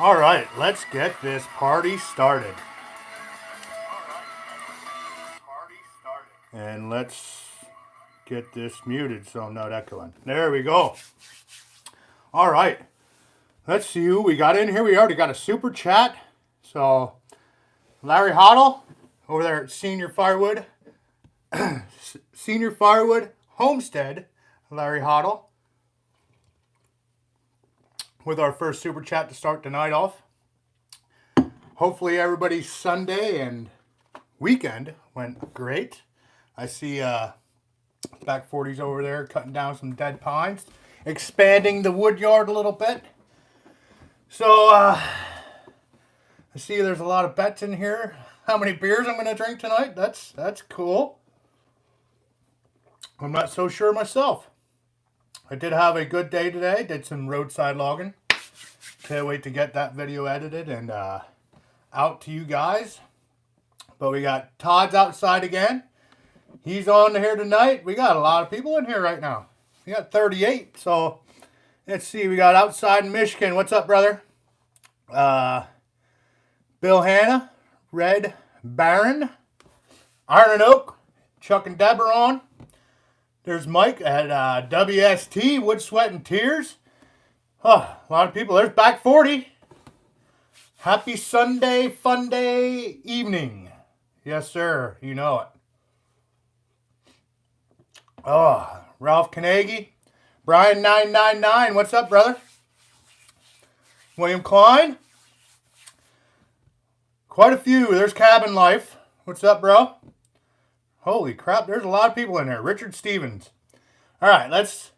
All right, let's get this party started. And let's get this muted so I'm not echoing. There we go. All right, let's see who we got in here. We already got a super chat. So, Larry Hoddle over there at Senior Firewood Homestead, Larry Hoddle, with our first super chat to start the night off. Hopefully everybody's Sunday and weekend went great. I see back 40s over there cutting down some dead pines, expanding the wood yard a little bit. So I see there's a lot of bets in here. How many beers I'm going to drink tonight? That's cool. I'm not so sure myself. I did have a good day today. Did some roadside logging. Can't wait to get that video edited and out to you guys. But we got Todd's outside again. He's on here tonight. We got a lot of people in here right now. We got 38. So let's see. We got outside in Michigan. What's up, brother? Bill Hanna, Red Baron, Iron and Oak, Chuck and Deborah on. There's Mike at WST, Wood, Sweat, and Tears. Oh, a lot of people. There's back 40. Happy Sunday, fun day evening. Yes, sir. You know it. Oh, Ralph Carnegie. Brian 999. What's up, brother? William Klein. Quite a few. There's Cabin Life. What's up, bro? Holy crap, there's a lot of people in here. Richard Stevens. All right, let's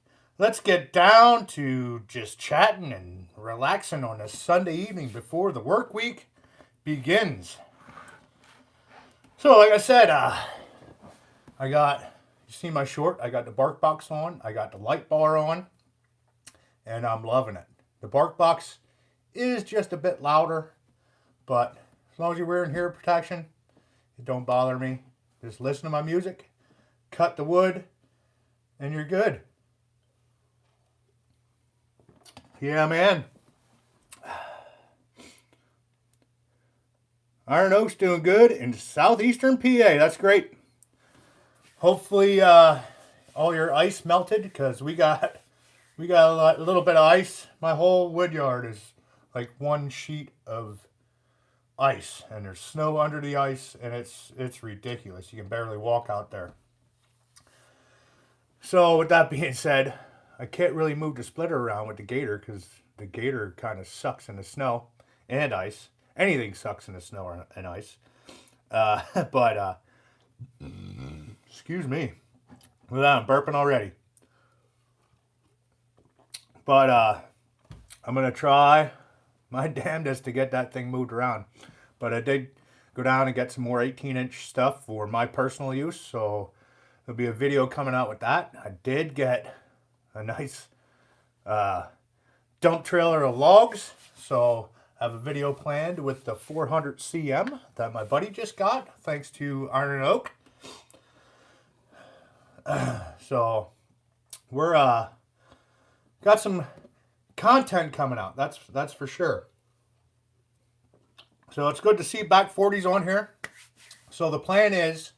get down to just chatting and relaxing on a Sunday evening before the work week begins. So, like I said, you see my short? I got the bark box on. I got the light bar on. And I'm loving it. The bark box is just a bit louder, but as long as you're wearing hearing protection, it don't bother me. Just listen to my music, cut the wood, and you're good. Yeah, man. Iron Oak's doing good in southeastern PA. That's great. Hopefully all your ice melted, because we got a little bit of ice. My whole wood yard is like one sheet of ice, and there's snow under the ice, and it's ridiculous. You can barely walk out there. So with that being said, I can't really move the splitter around with the Gator, because the Gator kind of sucks in the snow and ice. Anything sucks in the snow and ice. But excuse me, with that I'm burping already. But I'm gonna try my damnedest to get that thing moved around. But I did go down and get some more 18-inch stuff for my personal use, so there'll be a video coming out with that. I did get a nice dump trailer of logs, so I have a video planned with the 400 CM that my buddy just got, thanks to Iron and Oak. So we're got some content coming out, that's for sure. So it's good to see back 40s on here. So the plan is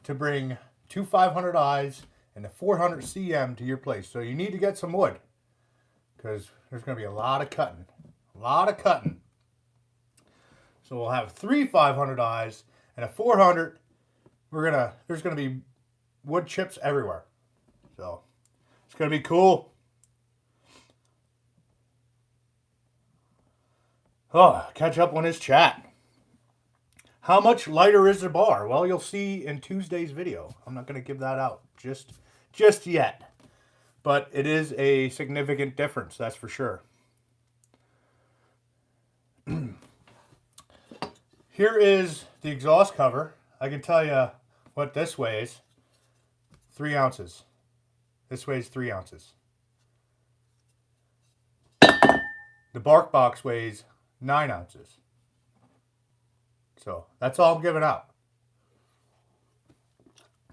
to bring two 500Is and a 400 CM to your place. So you need to get some wood, because there's going to be a lot of cutting. So we'll have three 500Is and a 400. There's going to be wood chips everywhere. So it's going to be cool. Oh, catch up on his chat. How much lighter is the bar? Well, you'll see in Tuesday's video. I'm not going to give that out just yet. But it is a significant difference, that's for sure. Here is the exhaust cover. I can tell you what this weighs. 3 ounces. This weighs 3 ounces. The bark box weighs 9 ounces. So that's all I'm giving out.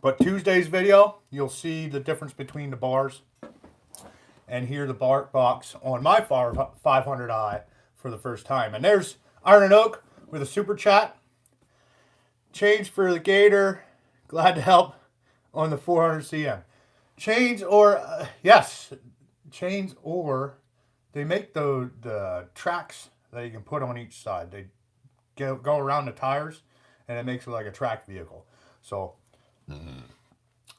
But Tuesday's video, you'll see the difference between the bars and hear the bark box on my 500i for the first time. And there's Iron and Oak with a super chat. Change for the Gator. Glad to help on the 400 CM. Chains or, yes, chains or they make the tracks that you can put on each side. They go around the tires and it makes it like a track vehicle. So I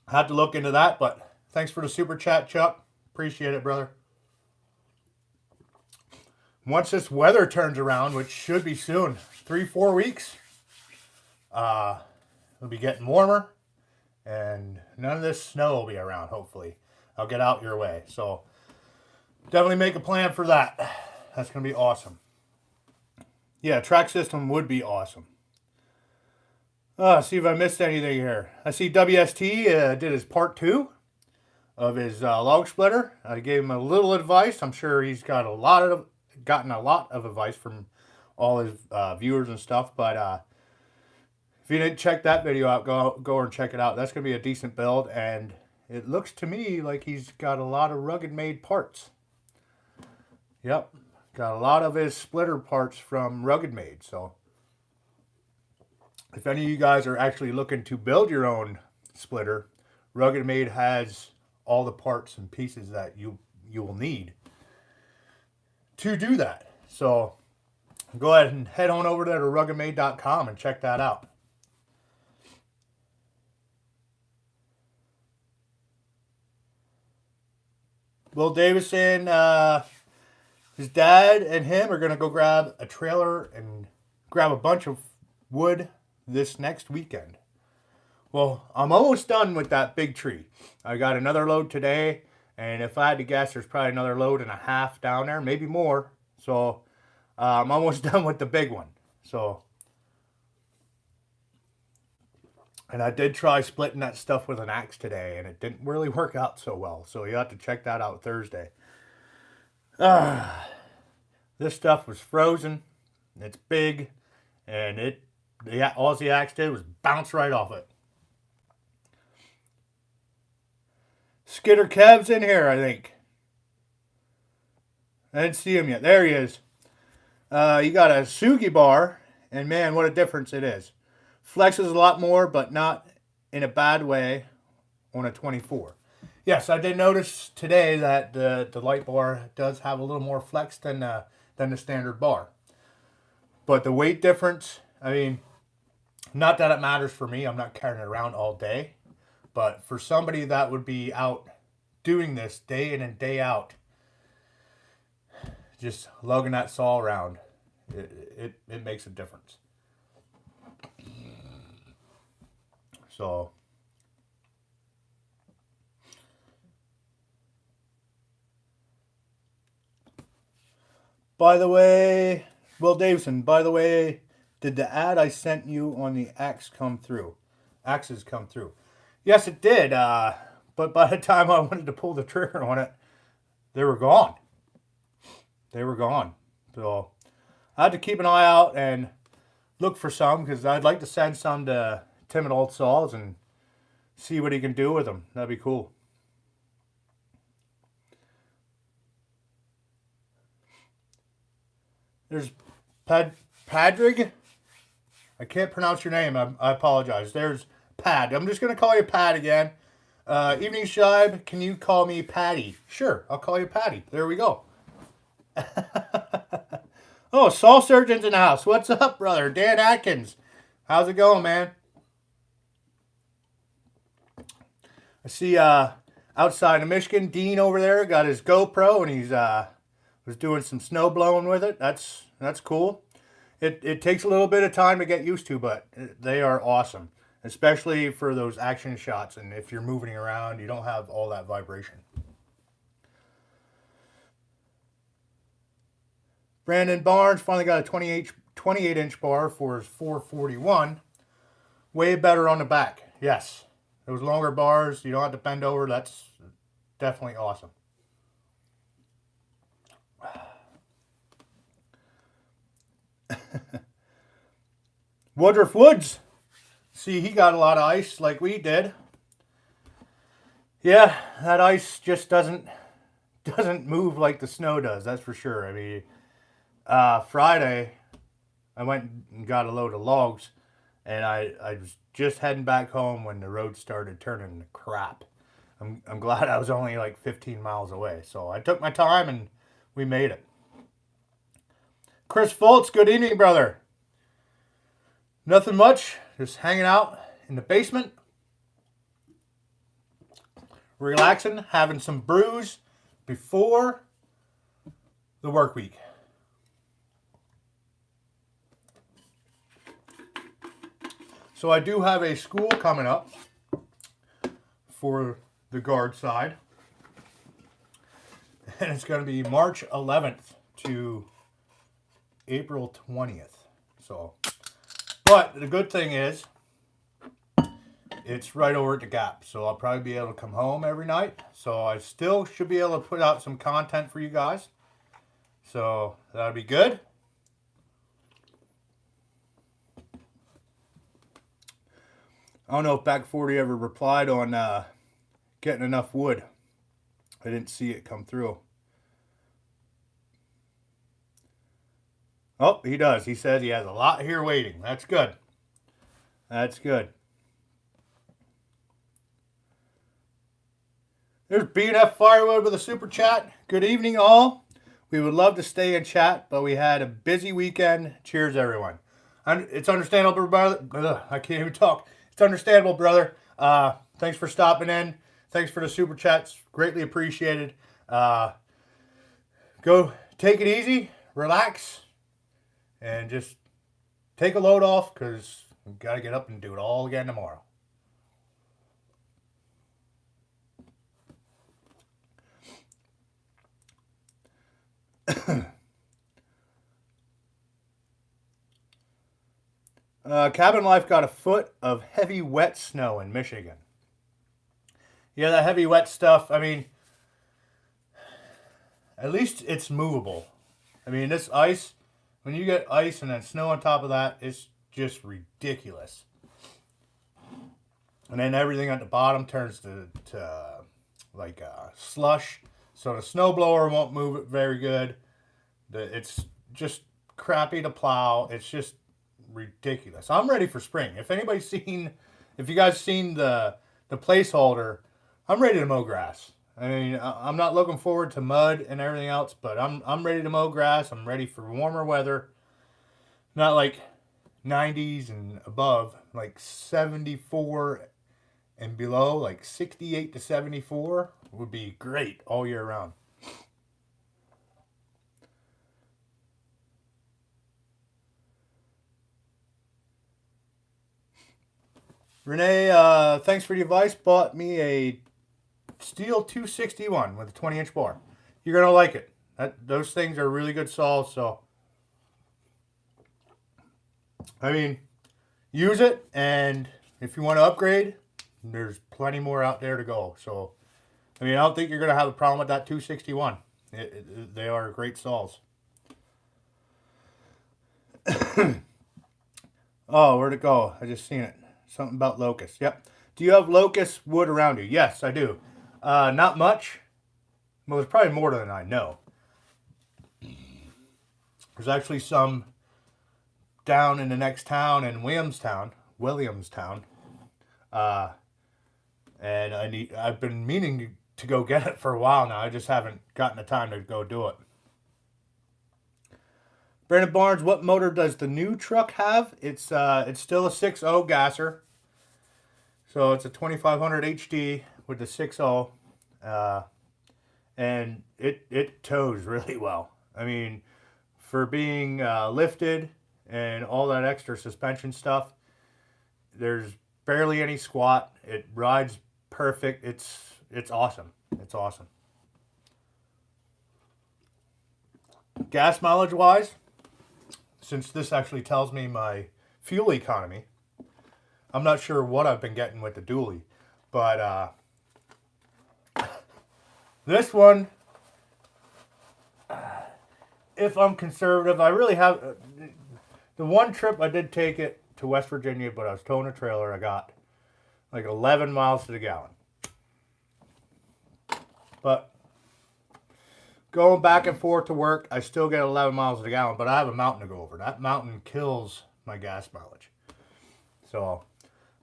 had to look into that, but thanks for the super chat, Chuck. Appreciate it, brother. Once this weather turns around, which should be soon, 3-4 weeks, it'll be getting warmer and none of this snow will be around, hopefully. I'll get out your way. So definitely make a plan for that. That's going to be awesome. Yeah, track system would be awesome. See if I missed anything here. I see WST did his part 2 of his log splitter. I gave him a little advice. I'm sure he's gotten a lot of advice from all his viewers and stuff. But if you didn't check that video out, go and check it out. That's going to be a decent build. And it looks to me like he's got a lot of rugged made parts. Yep. Got a lot of his splitter parts from Rugged Made. So if any of you guys are actually looking to build your own splitter, Rugged Made has all the parts and pieces that you will need to do that. So go ahead and head on over there to ruggedmade.com and check that out. Will Davison, his dad and him are going to go grab a trailer and grab a bunch of wood this next weekend. Well, I'm almost done with that big tree. I got another load today, and if I had to guess, there's probably another load and a half down there, maybe more. So I'm almost done with the big one. So, and I did try splitting that stuff with an axe today, and it didn't really work out so well. So you have to check that out Thursday. This stuff was frozen. It's big, and all the axe did was bounce right off it. Skidder Kev's in here, I think. I didn't see him yet. There he is. You got a Sugi bar, and man, what a difference it is. Flexes a lot more, but not in a bad way on a 24. Yes, I did notice today that the light bar does have a little more flex than the standard bar. But the weight difference, I mean, not that it matters for me. I'm not carrying it around all day. But for somebody that would be out doing this day in and day out, just lugging that saw around, it makes a difference. So by the way, Will Davison, by the way, did the ad I sent you on the axe come through? Axes come through. Yes, it did. But by the time I wanted to pull the trigger on it, they were gone. They were gone. So I had to keep an eye out and look for some because I'd like to send some to Tim at Old Saws and see what he can do with them. That'd be cool. There's Padrig. I can't pronounce your name. I apologize. There's Pad. I'm just going to call you Pad again. Evening Shibe, can you call me Patty? Sure, I'll call you Patty. There we go. Oh, Saw Surgeon's in the house. What's up, brother? Dan Atkins. How's it going, man? I see outside of Michigan, Dean over there got his GoPro and he's was doing some snow blowing with it. That's cool. It takes a little bit of time to get used to, but they are awesome, especially for those action shots. And if you're moving around, you don't have all that vibration. Brandon Barnes finally got a 28-inch bar for his 441. Way better on the back. Yes. Those longer bars, you don't have to bend over. That's definitely awesome. Woodruff Woods. See, he got a lot of ice like we did. Yeah, that ice just doesn't move like the snow does. That's for sure. I mean, Friday, I went and got a load of logs, and I was just heading back home when the road started turning to crap. I'm glad I was only like 15 miles away. So I took my time and we made it. Chris Foltz, good evening, brother. Nothing much, just hanging out in the basement, relaxing, having some brews before the work week. So I do have a school coming up for the guard side, and it's going to be March 11th to April 20th. So, but the good thing is it's right over at the Gap, so I'll probably be able to come home every night. So I still should be able to put out some content for you guys. So that'll be good. I don't know if Back 40 ever replied on getting enough wood. I didn't see it come through. Oh, he does. He says he has a lot here waiting. That's good. That's good. There's B&F Firewood with a super chat. Good evening, all. We would love to stay and chat, but we had a busy weekend. Cheers, everyone. It's understandable, brother. Ugh, I can't even talk. It's understandable, brother. Thanks for stopping in. Thanks for the super chats. Greatly appreciated. Go take it easy, relax, and just take a load off because we've got to get up and do it all again tomorrow. Cabin Life got a foot of heavy wet snow in Michigan. Yeah, that heavy wet stuff, I mean, at least it's movable. I mean, this ice, when you get ice and then snow on top of that, it's just ridiculous. And then everything at the bottom turns to like slush. So the snowblower won't move it very good. It's just crappy to plow. It's just ridiculous. I'm ready for spring. If you guys seen the placeholder, I'm ready to mow grass. I mean, I'm not looking forward to mud and everything else, but I'm ready to mow grass. I'm ready for warmer weather. Not like 90s and above, like 74 and below, like 68 to 74 would be great all year round. Renee, thanks for the advice. Bought me a STIHL 261 with a 20-inch bar. You're going to like it. Those things are really good saws, so I mean, use it, and if you want to upgrade, there's plenty more out there to go. So, I mean, I don't think you're going to have a problem with that 261. They are great saws. Oh, where'd it go? I just seen it. Something about locust. Yep. Do you have locust wood around you? Yes, I do. Not much. Well, there's probably more than I know. There's actually some down in the next town in Williamstown. And I've been meaning to go get it for a while now. I just haven't gotten the time to go do it. Brandon Barnes, what motor does the new truck have? It's still a 6.0 gasser. So it's a 2500 HD with the 6.0. And it tows really well. I mean, for being lifted and all that extra suspension stuff. There's barely any squat. It rides perfect. It's awesome. It's awesome. Gas mileage wise, since this actually tells me my fuel economy, I'm not sure what I've been getting with the dually, but this one, if I'm conservative, I really have. The one trip I did take it to West Virginia, but I was towing a trailer. I got like 11 miles to the gallon. But going back and forth to work, I still get 11 miles to the gallon, but I have a mountain to go over. That mountain kills my gas mileage. So,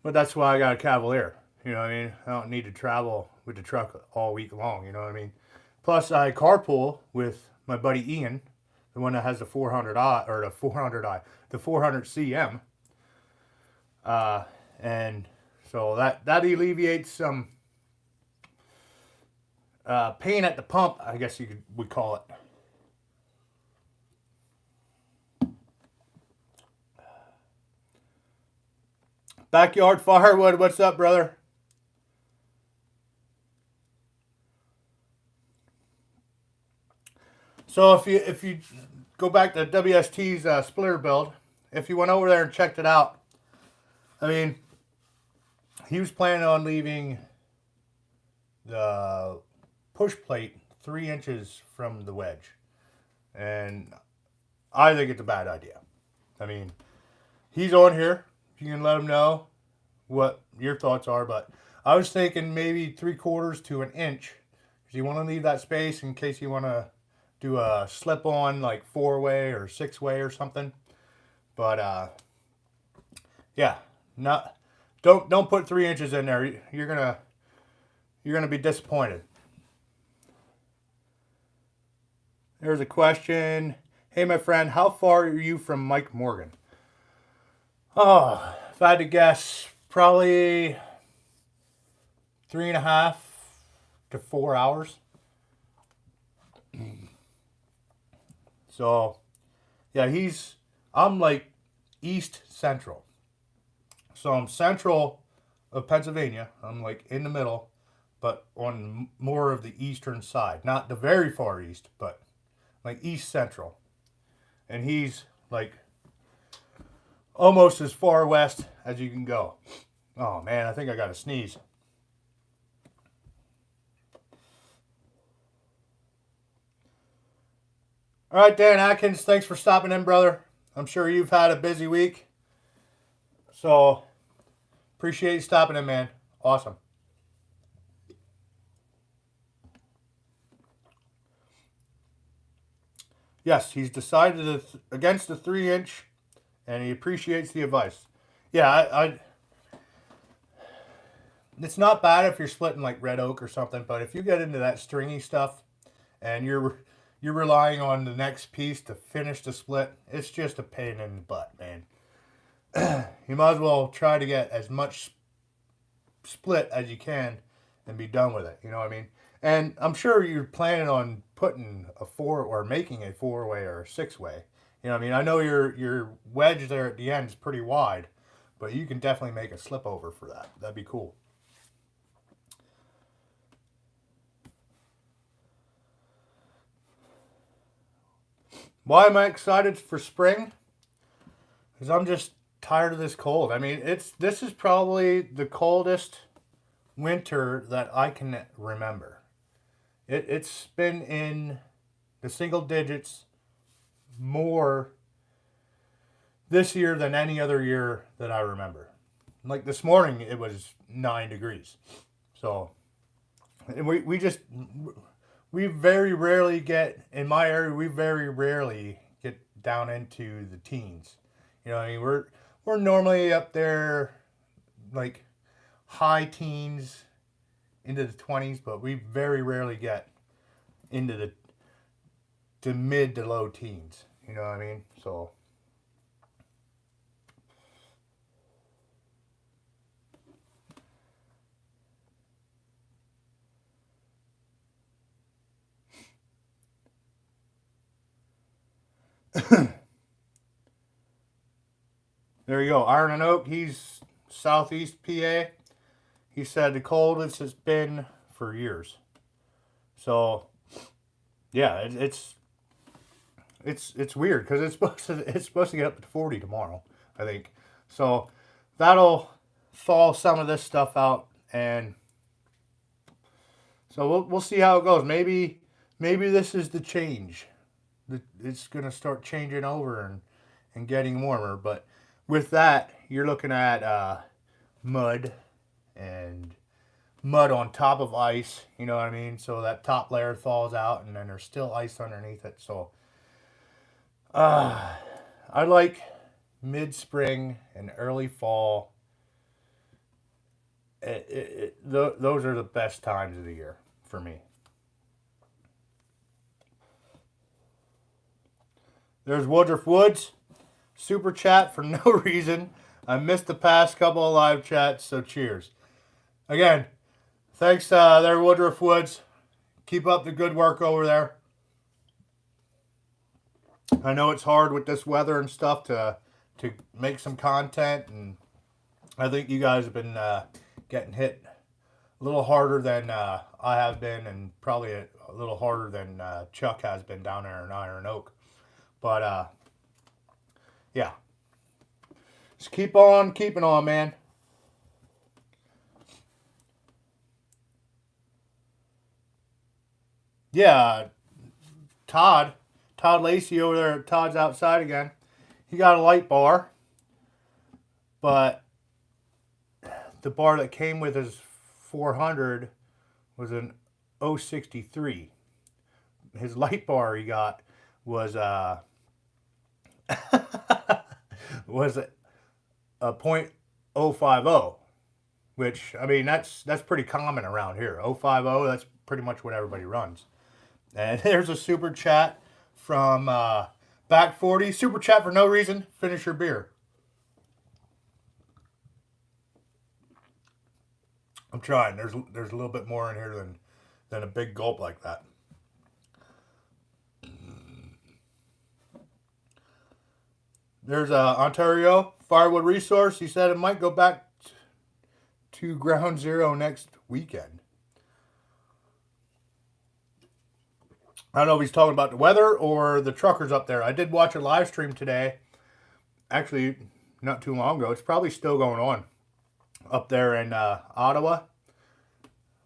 but that's why I got a Cavalier. You know what I mean? I don't need to travel with the truck all week long. You know what I mean? Plus, I carpool with my buddy Ian, the one that has the 400i or the 400 CM. And so that alleviates some pain at the pump, I guess would call it. Backyard Firewood, what's up, brother? So if you go back to WST's splitter build, if you went over there and checked it out, I mean, he was planning on leaving the push plate 3 inches from the wedge, and I think it's a bad idea. I mean, he's on here. You can let him know what your thoughts are, but I was thinking maybe 3/4 to an inch, because you want to leave that space in case you want to do a slip-on like 4-way or 6-way or something. But yeah, don't put 3 inches in there. You're gonna be disappointed. There's a question. Hey, my friend, how far are you from Mike Morgan? Oh, if I had to guess, probably 3.5 to 4 hours. So, yeah, I'm like east central. So I'm central of Pennsylvania. I'm like in the middle, but on more of the eastern side. Not the very far east, but like east central. And he's like almost as far west as you can go. Oh man, I think I got to sneeze. All right, Dan Atkins, thanks for stopping in, brother. I'm sure you've had a busy week. So, appreciate you stopping in, man. Awesome. Yes, he's decided against the 3 inch, and he appreciates the advice. Yeah, it's not bad if you're splitting like red oak or something, but if you get into that stringy stuff and you're relying on the next piece to finish the split, it's just a pain in the butt, man. You might as well try to get as much split as you can and be done with it. You know what I mean? And I'm sure you're planning on putting making a 4-way or a 6-way. You know what I mean? I know your wedge there at the end is pretty wide, but you can definitely make a slip over for that. That'd be cool. Why am I excited for spring? Because I'm just tired of this cold. I mean, this is probably the coldest winter that I can remember. It's been in the single digits more this year than any other year that I remember. Like this morning, it was 9 degrees. So, and we very rarely get, in my area, we very rarely get down into the teens. You know what I mean? We're normally up there like high teens into the 20s, but we very rarely get into the mid to low teens. You know what I mean? So there you go. Iron and Oak, he's southeast PA. He said the coldest it's been for years. So, yeah, it's weird because it's supposed to get up to 40 tomorrow, I think. So that'll thaw some of this stuff out, and so we'll see how it goes. Maybe this is the change. It's gonna start changing over and getting warmer. But with that, you're looking at mud and mud on top of ice. You know what I mean? So that top layer thaws out, and then there's still ice underneath it. So I like mid-spring and early fall. Those are the best times of the year for me. There's Woodruff Woods. Super chat for no reason. I missed the past couple of live chats, so cheers. Again, thanks there, Woodruff Woods. Keep up the good work over there. I know it's hard with this weather and stuff to make some content, and I think you guys have been getting hit a little harder than I have been, and probably a little harder than Chuck has been down there in Iron Oak. But yeah, just keep on keeping on, man. Yeah, Todd Lacey over there. Todd's outside again. He got a light bar, but the bar that came with his 400 was an 063. His light bar he got was was a .050, which, I mean, that's pretty common around here. 050, that's pretty much what everybody runs. And there's a super chat from Back 40. Super chat for no reason. Finish your beer. I'm trying. There's a little bit more in here than a big gulp like that. There's Ontario Firewood Resource. He said it might go back to ground zero next weekend. I don't know if he's talking about the weather or the truckers up there. I did watch a live stream today. Actually, not too long ago. It's probably still going on up there in Ottawa.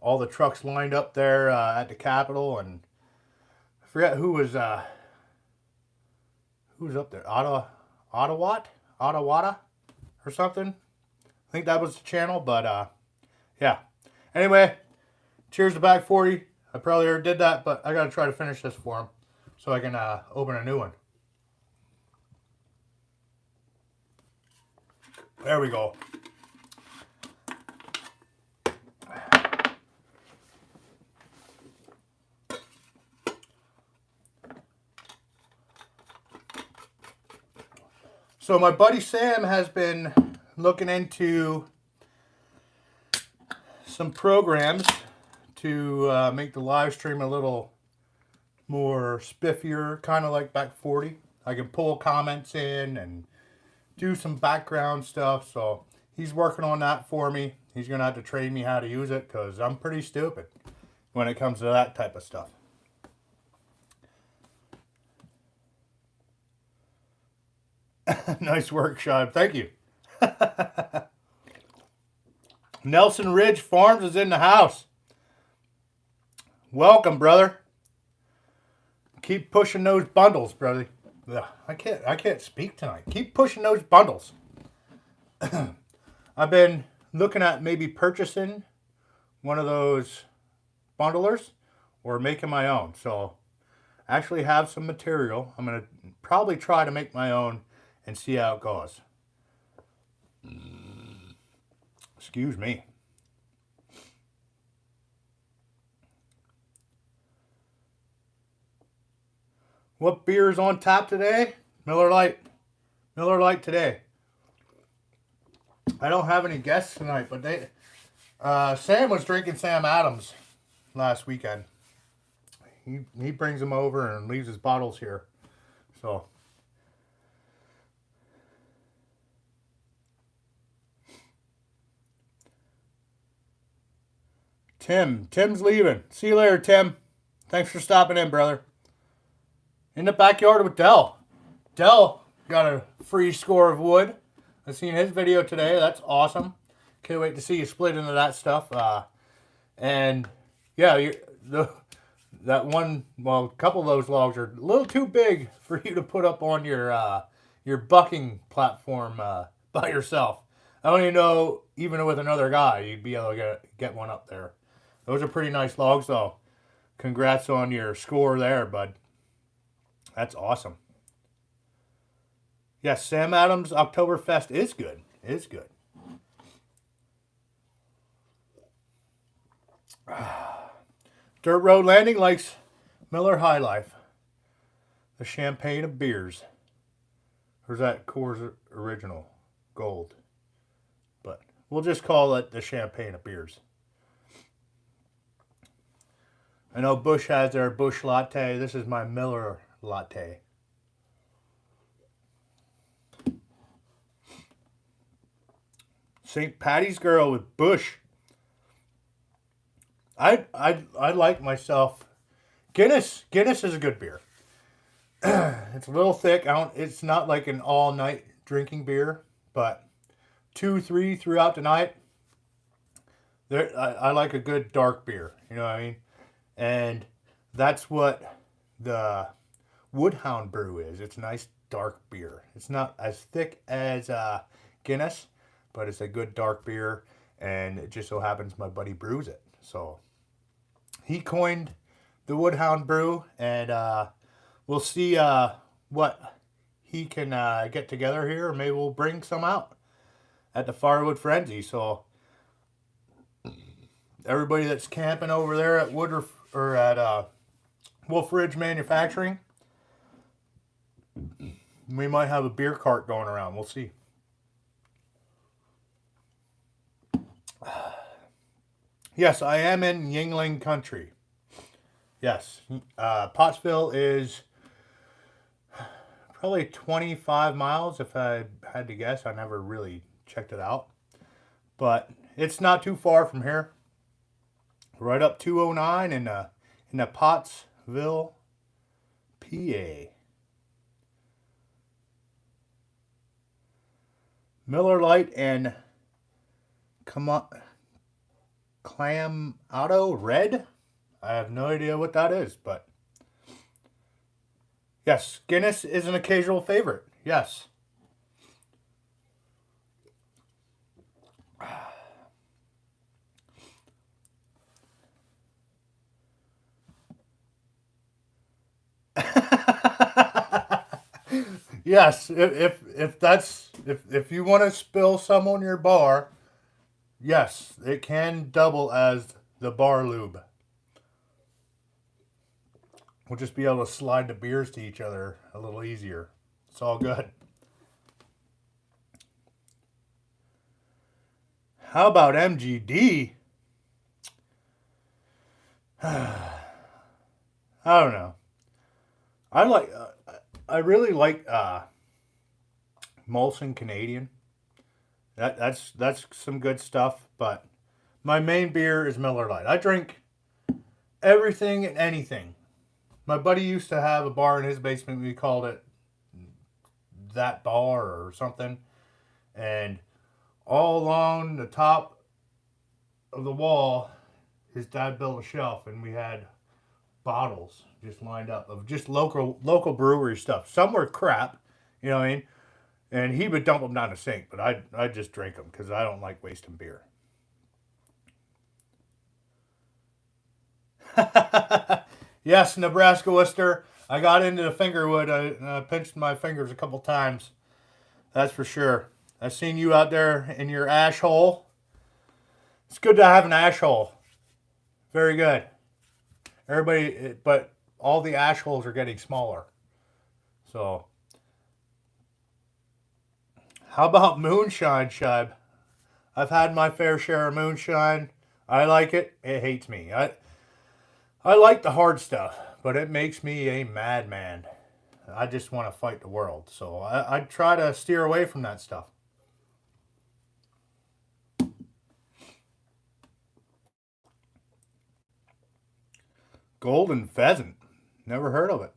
All the trucks lined up there at the Capitol, and I forget who was up there. Ottawa or something. I think that was the channel, but yeah. Anyway, cheers to Back 40. I probably already did that, but I got to try to finish this for him so I can open a new one. There we go. So my buddy Sam has been looking into some programs to make the live stream a little more spiffier, kind of like Back 40. I can pull comments in and do some background stuff. So he's working on that for me. He's going to have to train me how to use it because I'm pretty stupid when it comes to that type of stuff. Nice work, Shive. Thank you. Nelson Ridge Farms is in the house. Welcome, brother. Keep pushing those bundles, brother. Ugh, I can't speak tonight. Keep pushing those bundles. I've been looking at maybe purchasing one of those bundlers or making my own. So I actually have some material. I'm going to probably try to make my own and see how it goes. Excuse me. What beer is on tap today? Miller Lite. Miller Lite today. I don't have any guests tonight, but Sam was drinking Sam Adams last weekend. He brings them over and leaves his bottles here. So Tim's leaving. See you later, Tim. Thanks for stopping in, brother. In the backyard with Dell. Dell got a free score of wood. I seen his video today. That's awesome. Can't wait to see you split into that stuff. And yeah, that one, well, a couple of those logs are a little too big for you to put up on your bucking platform by yourself. I don't even know, even with another guy, you'd be able to get one up there. Those are pretty nice logs, though. Congrats on your score there, bud. That's awesome. Yes, Sam Adams Oktoberfest is good. Is good. Dirt Road Landing likes Miller High Life. The champagne of beers. Or is that Coors Original Gold? But we'll just call it the champagne of beers. I know Bush has their Bush latte. This is my Miller latte. St. Patty's Girl with Bush. I like myself. Guinness is a good beer. It's a little thick. It's not like an all night drinking beer, but 2, 3 throughout the night. I like a good dark beer. You know what I mean? And that's what the Woodhound Brew is. It's a nice dark beer. It's not as thick as Guinness, but it's a good dark beer. And it just so happens my buddy brews it. So he coined the Woodhound Brew, and we'll see what he can get together here. Maybe we'll bring some out at the Firewood Frenzy. So everybody that's camping over there at or at Wolf Ridge Manufacturing, we might have a beer cart going around. We'll see. Yes, I am in Yingling country. Yes, Pottsville is probably 25 miles if I had to guess. I never really checked it out. But it's not too far from here. Right up 209 in the Pottsville, PA. Miller Lite and Clam Auto Red. I have no idea what that is, but yes, Guinness is an occasional favorite. Yes. Yes, if you want to spill some on your bar, yes, it can double as the bar lube. We'll just be able to slide the beers to each other a little easier. It's all good. How about MGD? I don't know. I really like Molson Canadian. That's some good stuff, but my main beer is Miller Lite. I drink everything and anything. My buddy used to have a bar in his basement. We called it That Bar or something. And all along the top of the wall, his dad built a shelf, and we had bottles just lined up of just local brewery stuff. Some were crap, you know what I mean? And he would dump them down the sink, but I just drink them because I don't like wasting beer. Yes, Nebraska Worcester. I got into the fingerwood. I pinched my fingers a couple times. That's for sure. I seen you out there in your ash hole. It's good to have an ash hole. Very good. Everybody, but all the ash holes are getting smaller. So, how about moonshine, Shib? I've had my fair share of moonshine. I like it. It hates me. I like the hard stuff, but it makes me a madman. I just want to fight the world. So I try to steer away from that stuff. Golden pheasant. Never heard of it.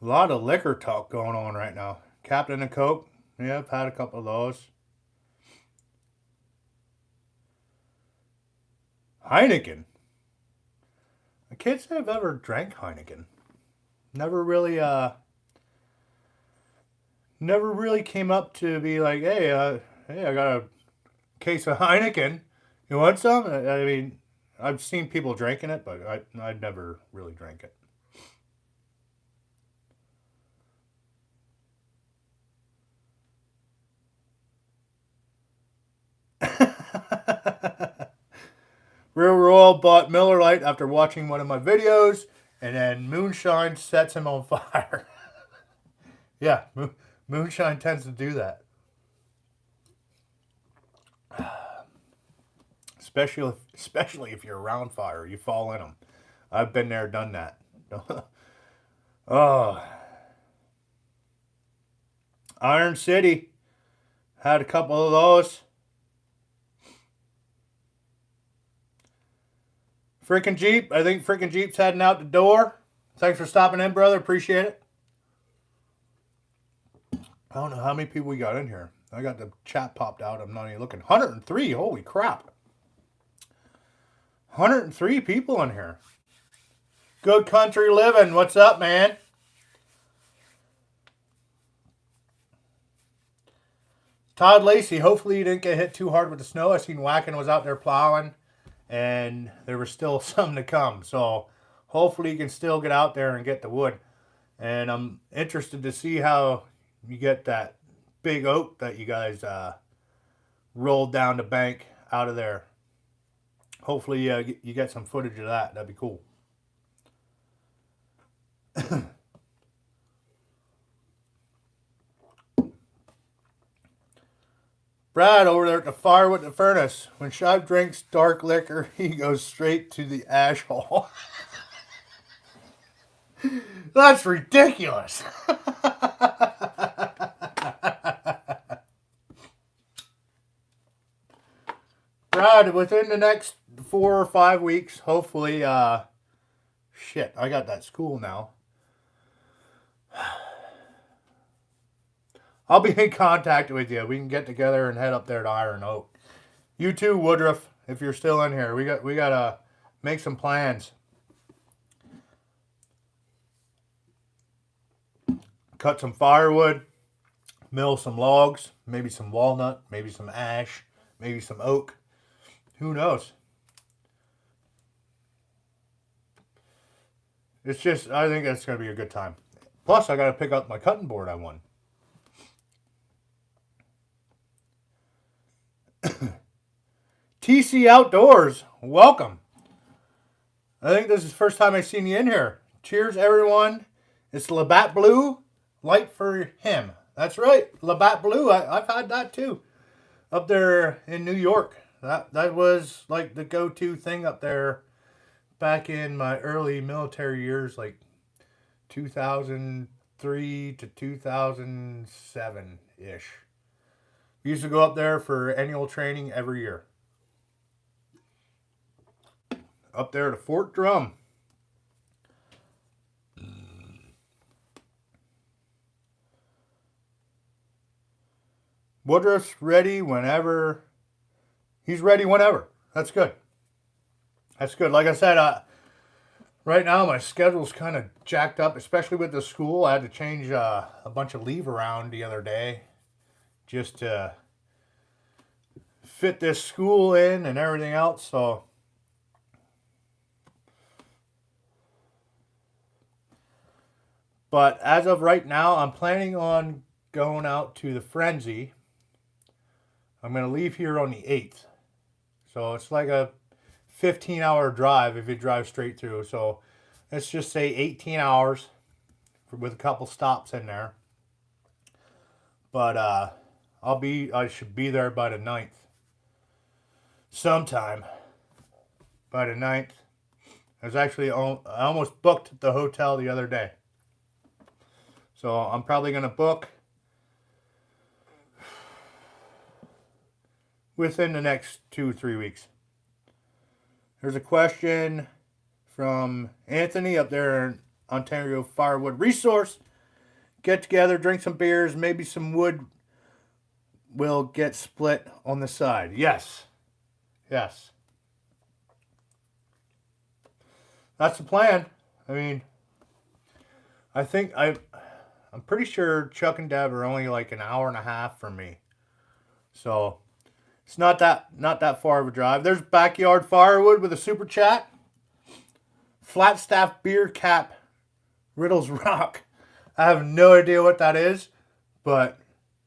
A lot of liquor talk going on right now. Captain and Coke. Yeah, I've had a couple of those. Heineken. I can't say I've ever drank Heineken. Never really came up to be like, hey, I got a case of Heineken. You want some? I mean, I've seen people drinking it, but I'd never really drank it. Real Royal bought Miller Lite after watching one of my videos, and then moonshine sets him on fire. Yeah, moonshine tends to do that. Especially if you're around fire, you fall in them. I've been there, done that. Oh, Iron City had a couple of those. Freaking Jeep. I think freaking Jeep's heading out the door. Thanks for stopping in, brother. Appreciate it. I don't know how many people we got in here. I got the chat popped out. I'm not even looking. 103. Holy crap. 103 people in here. Good country living. What's up, man? Todd Lacey. Hopefully you didn't get hit too hard with the snow. I seen Wacken was out there plowing, and there was still some to come. So hopefully you can still get out there and get the wood. And I'm interested to see how you get that big oak that you guys rolled down the bank out of there. Hopefully you get some footage of that. That'd be cool. Brad over there at the fire with the furnace. When Shive drinks dark liquor, he goes straight to the ash hole. That's ridiculous. Brad, within the next 4 or 5 weeks, hopefully, shit, I got that school now. I'll be in contact with you. We can get together and head up there to Iron Oak. You too, Woodruff, if you're still in here. We gotta make some plans. Cut some firewood, mill some logs, maybe some walnut, maybe some ash, maybe some oak. Who knows? It's just, I think that's going to be a good time. Plus, I got to pick up my cutting board I won. TC Outdoors, welcome. I think this is the first time I've seen you in here. Cheers, everyone. It's Labatt Blue, light for him. That's right, Labatt Blue. I've had that too. Up there in New York. That was like the go-to thing up there back in my early military years, like 2003 to 2007-ish. We used to go up there for annual training every year. Up there to Fort Drum. Woodruff's ready whenever. He's ready whenever. That's good. That's good. Like I said, right now my schedule's kind of jacked up, especially with the school. I had to change a bunch of leave around the other day just to fit this school in and everything else. So but as of right now, I'm planning on going out to the Frenzy. I'm going to leave here on the 8th. So it's like a 15-hour drive if you drive straight through. So let's just say 18 hours with a couple stops in there. But I should be there by the 9th. Sometime by the 9th. I almost booked the hotel the other day. So I'm probably going to book within the next 2 or 3 weeks. There's a question from Anthony up there in Ontario Firewood Resource. Get together, drink some beers, maybe some wood will get split on the side. Yes. Yes. That's the plan. I mean, I'm pretty sure Chuck and Deb are only like an hour and a half from me. So it's not that far of a drive. There's Backyard Firewood with a super chat. Flatstaff Beer Cap Riddles Rock. I have no idea what that is, but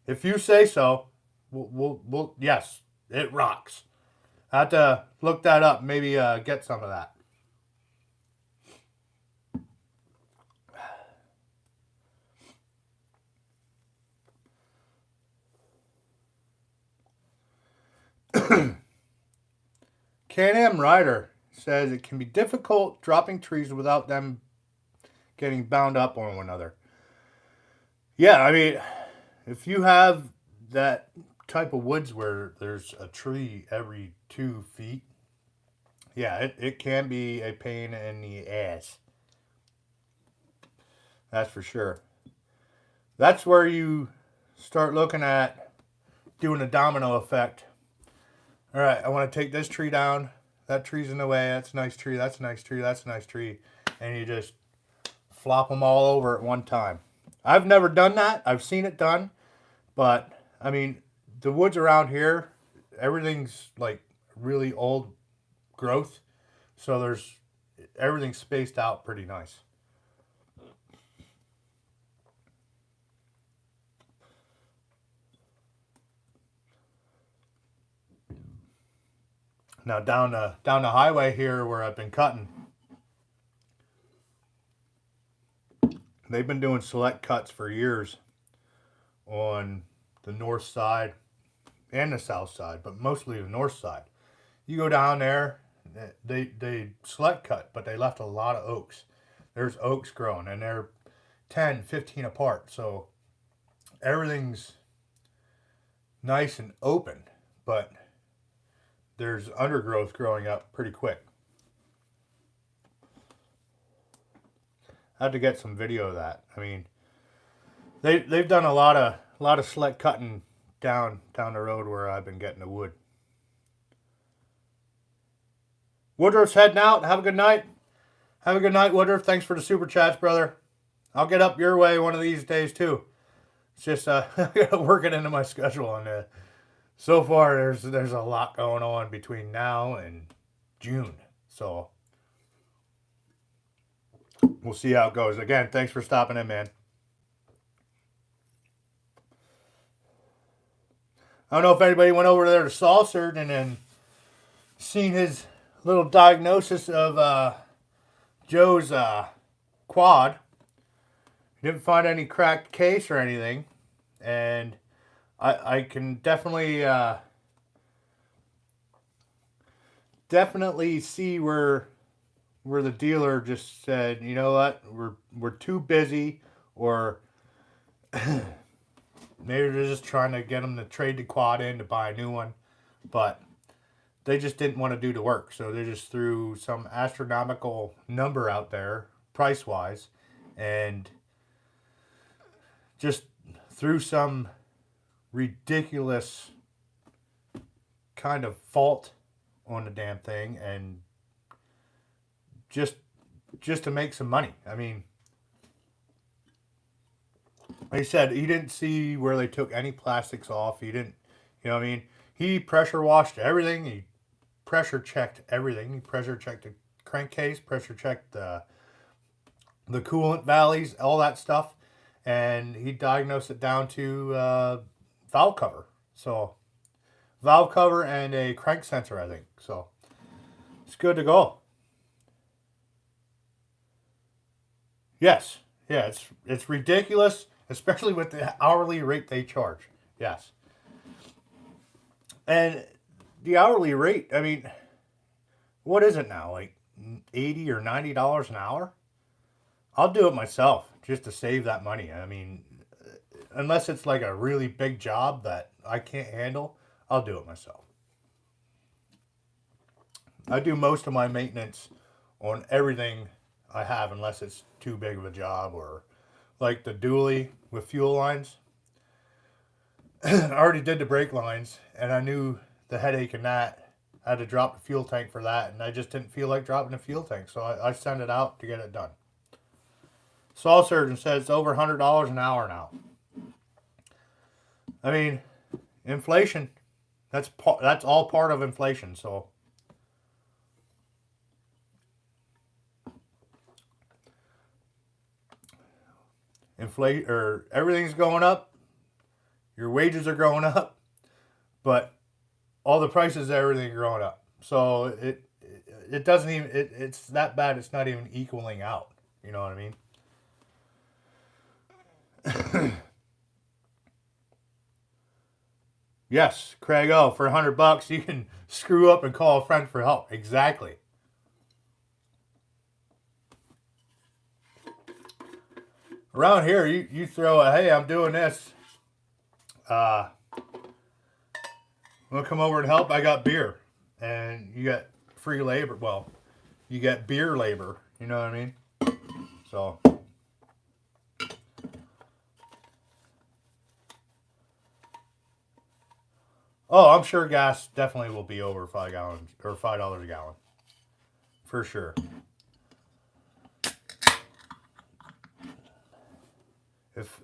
if you say so, we'll yes, it rocks. I have to look that up. Maybe get some of that. Can-Am Rider says it can be difficult dropping trees without them getting bound up on one another. Yeah, I mean, if you have that type of woods where there's a tree every 2 feet, yeah, it can be a pain in the ass. That's for sure. That's where you start looking at doing a domino effect. All right, I want to take this tree down. That tree's in the way. That's a nice tree. That's a nice tree. That's a nice tree. And you just flop them all over at one time. I've never done that. I've seen it done. But, I mean, the woods around here, everything's like really old growth. So everything's spaced out pretty nice. Now down the highway here where I've been cutting, they've been doing select cuts for years on the north side and the south side, but mostly the north side. You go down there, they select cut, but they left a lot of oaks. There's oaks growing, and they're 10, 15 apart, so everything's nice and open, but there's undergrowth growing up pretty quick. I had to get some video of that. I mean, they've done a lot of select cutting down the road where I've been getting the wood. Woodruff's heading out. Have a good night. Have a good night, Woodruff. Thanks for the super chats, brother. I'll get up your way one of these days too. It's just I gotta work it into my schedule on that. So far, there's a lot going on between now and June. So we'll see how it goes. Again, thanks for stopping in, man. I don't know if anybody went over there to Salsard and then seen his little diagnosis of Joe's quad. He didn't find any cracked case or anything. And I can definitely see where the dealer just said, you know what, we're too busy, or maybe they're just trying to get them to trade the quad in to buy a new one, but they just didn't want to do the work, so they just threw some astronomical number out there price wise, and just threw some ridiculous kind of fault on the damn thing, and just to make some money. I mean, like I said, he didn't see where they took any plastics off. He didn't, you know what I mean? He pressure washed everything. He pressure checked everything. He pressure checked the crankcase, pressure checked the coolant valleys, all that stuff. And he diagnosed it down to valve cover. So valve cover and a crank sensor, I think. So it's good to go. Yes. Yeah, it's ridiculous, especially with the hourly rate they charge. Yes. And the hourly rate, I mean, what is it now? Like $80 or $90 an hour? I'll do it myself just to save that money. I mean, unless it's like a really big job that I can't handle, I'll do it myself. I do most of my maintenance on everything I have, unless it's too big of a job, or like the dually with fuel lines. I already did the brake lines, and I knew the headache in that. I had to drop the fuel tank for that, and I just didn't feel like dropping the fuel tank, so I sent it out to get it done. Saw Surgeon says it's over $100 an hour now. I mean, inflation. That's all part of inflation. So everything's going up. Your wages are going up, but all the prices of everything are going up. So it doesn't even it's that bad. It's not even equaling out. You know what I mean? Yes, Craig. Oh, for $100, you can screw up and call a friend for help. Exactly. Around here, you throw a, hey, I'm doing this. Want to come over and help? I got beer, and you got free labor. Well, you get beer labor. You know what I mean? So. Oh, I'm sure gas definitely will be over $5 or $5 a gallon, for sure.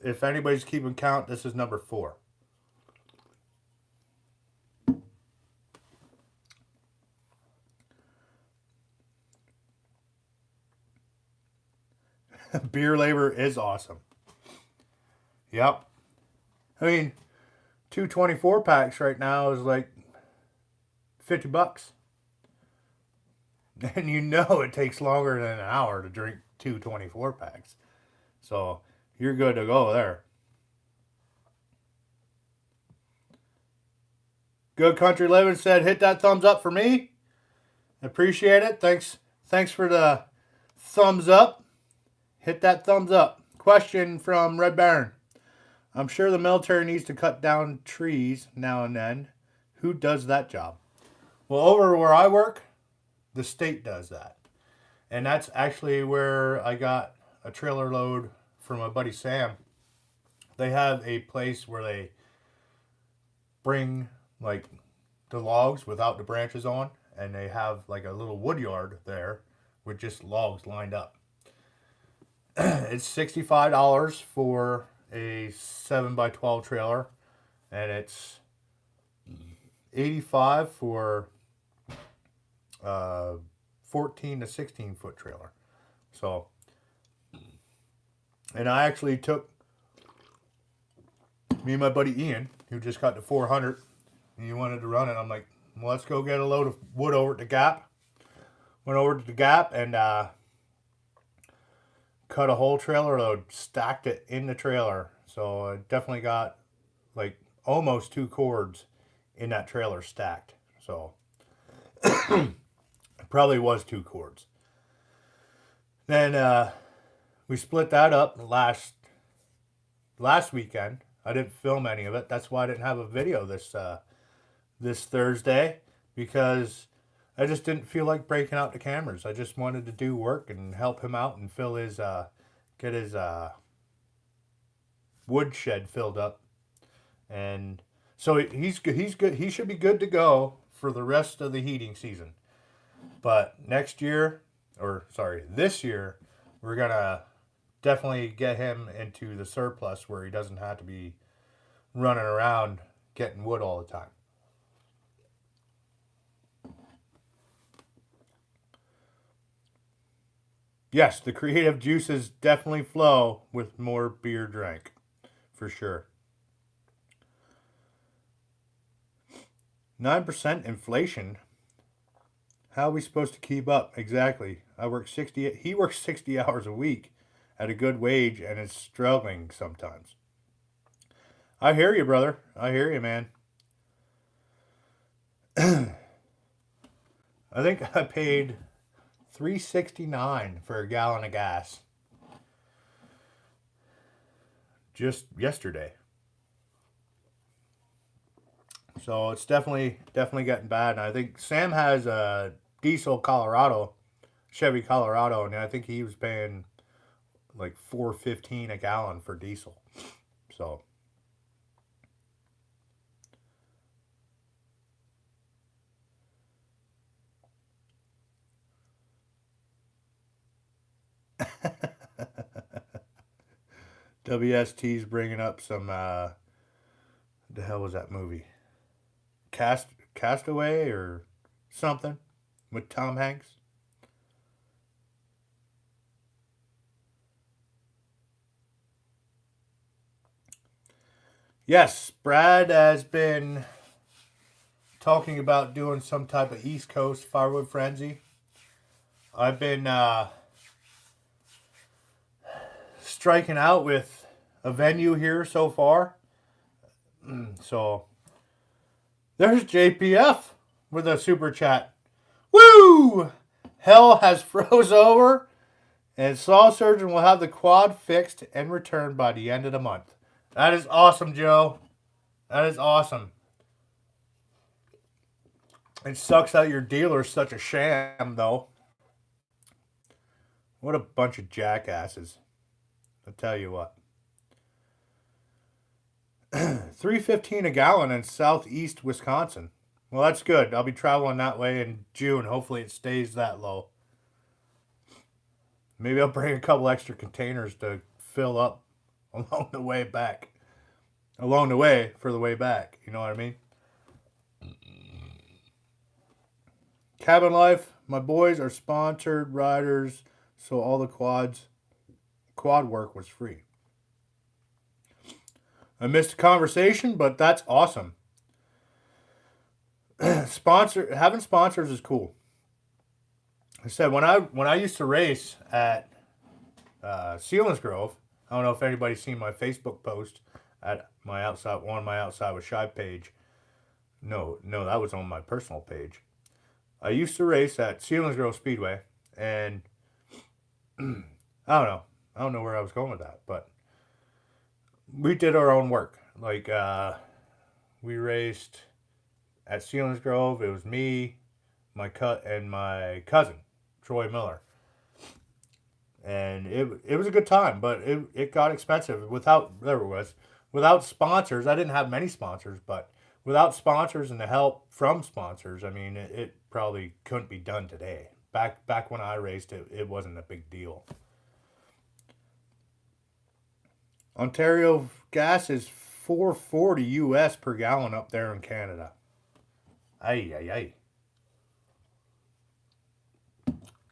If anybody's keeping count, this is number 4. Beer labor is awesome. Yep. I mean, 2 packs right now is like $50. And you know it takes longer than an hour to drink 2 packs. So you're good to go there. Good Country Living said, hit that thumbs up for me. Appreciate it. Thanks for the thumbs up. Hit that thumbs up. Question from Red Baron. I'm sure the military needs to cut down trees now and then. Who does that job? Well, over where I work, the state does that. And that's actually where I got a trailer load from my buddy Sam. They have a place where they bring like the logs without the branches on, and they have like a little wood yard there with just logs lined up. It's $65 for a 7x12 trailer, and it's $85 for 14 to 16 foot trailer. So, and I actually took me and my buddy Ian, who just got the 400, and he wanted to run it. I'm like, well, let's go get a load of wood over at the Gap. Went over to the Gap and cut a whole trailer load, stacked it in the trailer. So I definitely got like almost 2 cords in that trailer stacked. So it probably was 2 cords. Then we split that up last weekend. I didn't film any of it. That's why I didn't have a video this Thursday, because I just didn't feel like breaking out the cameras. I just wanted to do work and help him out and fill his get his wood shed filled up. And so he's good. He should be good to go for the rest of the heating season. But this year, we're gonna definitely get him into the surplus where he doesn't have to be running around getting wood all the time. Yes, the creative juices definitely flow with more beer drank, for sure. 9% inflation. How are we supposed to keep up? Exactly. He works 60 hours a week at a good wage and is struggling sometimes. I hear you, brother. I hear you, man. I think I paid $3.69 for a gallon of gas just yesterday. So it's definitely getting bad. And I think Sam has a diesel Colorado, Chevy Colorado, and I think he was paying like $4.15 a gallon for diesel. So WST's bringing up some the hell was that movie? Castaway or something with Tom Hanks. Yes, Brad has been talking about doing some type of East Coast firewood frenzy. I've been striking out with a venue here so far. So there's JPF with a super chat. Woo! Hell has froze over, and Saw Surgeon will have the quad fixed and returned by the end of the month. That is awesome, Joe. That is awesome. It sucks that your dealer's such a sham, though. What a bunch of jackasses. I'll tell you what. $3.15 a gallon in southeast Wisconsin. Well, that's good. I'll be traveling that way in June. Hopefully it stays that low. Maybe I'll bring a couple extra containers to fill up along the way back. Along the way for the way back. You know what I mean? Cabin Life. My boys are sponsored riders, so all the quad work was free. I missed the conversation, but that's awesome. Having sponsors is cool. I said when I used to race at Selinsgrove, I don't know if anybody's seen my Facebook post at my outside with Shy page. No, that was on my personal page. I used to race at Selinsgrove Speedway, and I don't know where I was going with that, but we did our own work. Like, we raced at Selinsgrove. It was me, my cousin, Troy Miller. And it was a good time, but it got expensive without sponsors. I didn't have many sponsors, but without sponsors and the help from sponsors, I mean, it probably couldn't be done today. Back when I raced, it wasn't a big deal. Ontario gas is $4.40 US per gallon up there in Canada. Ay.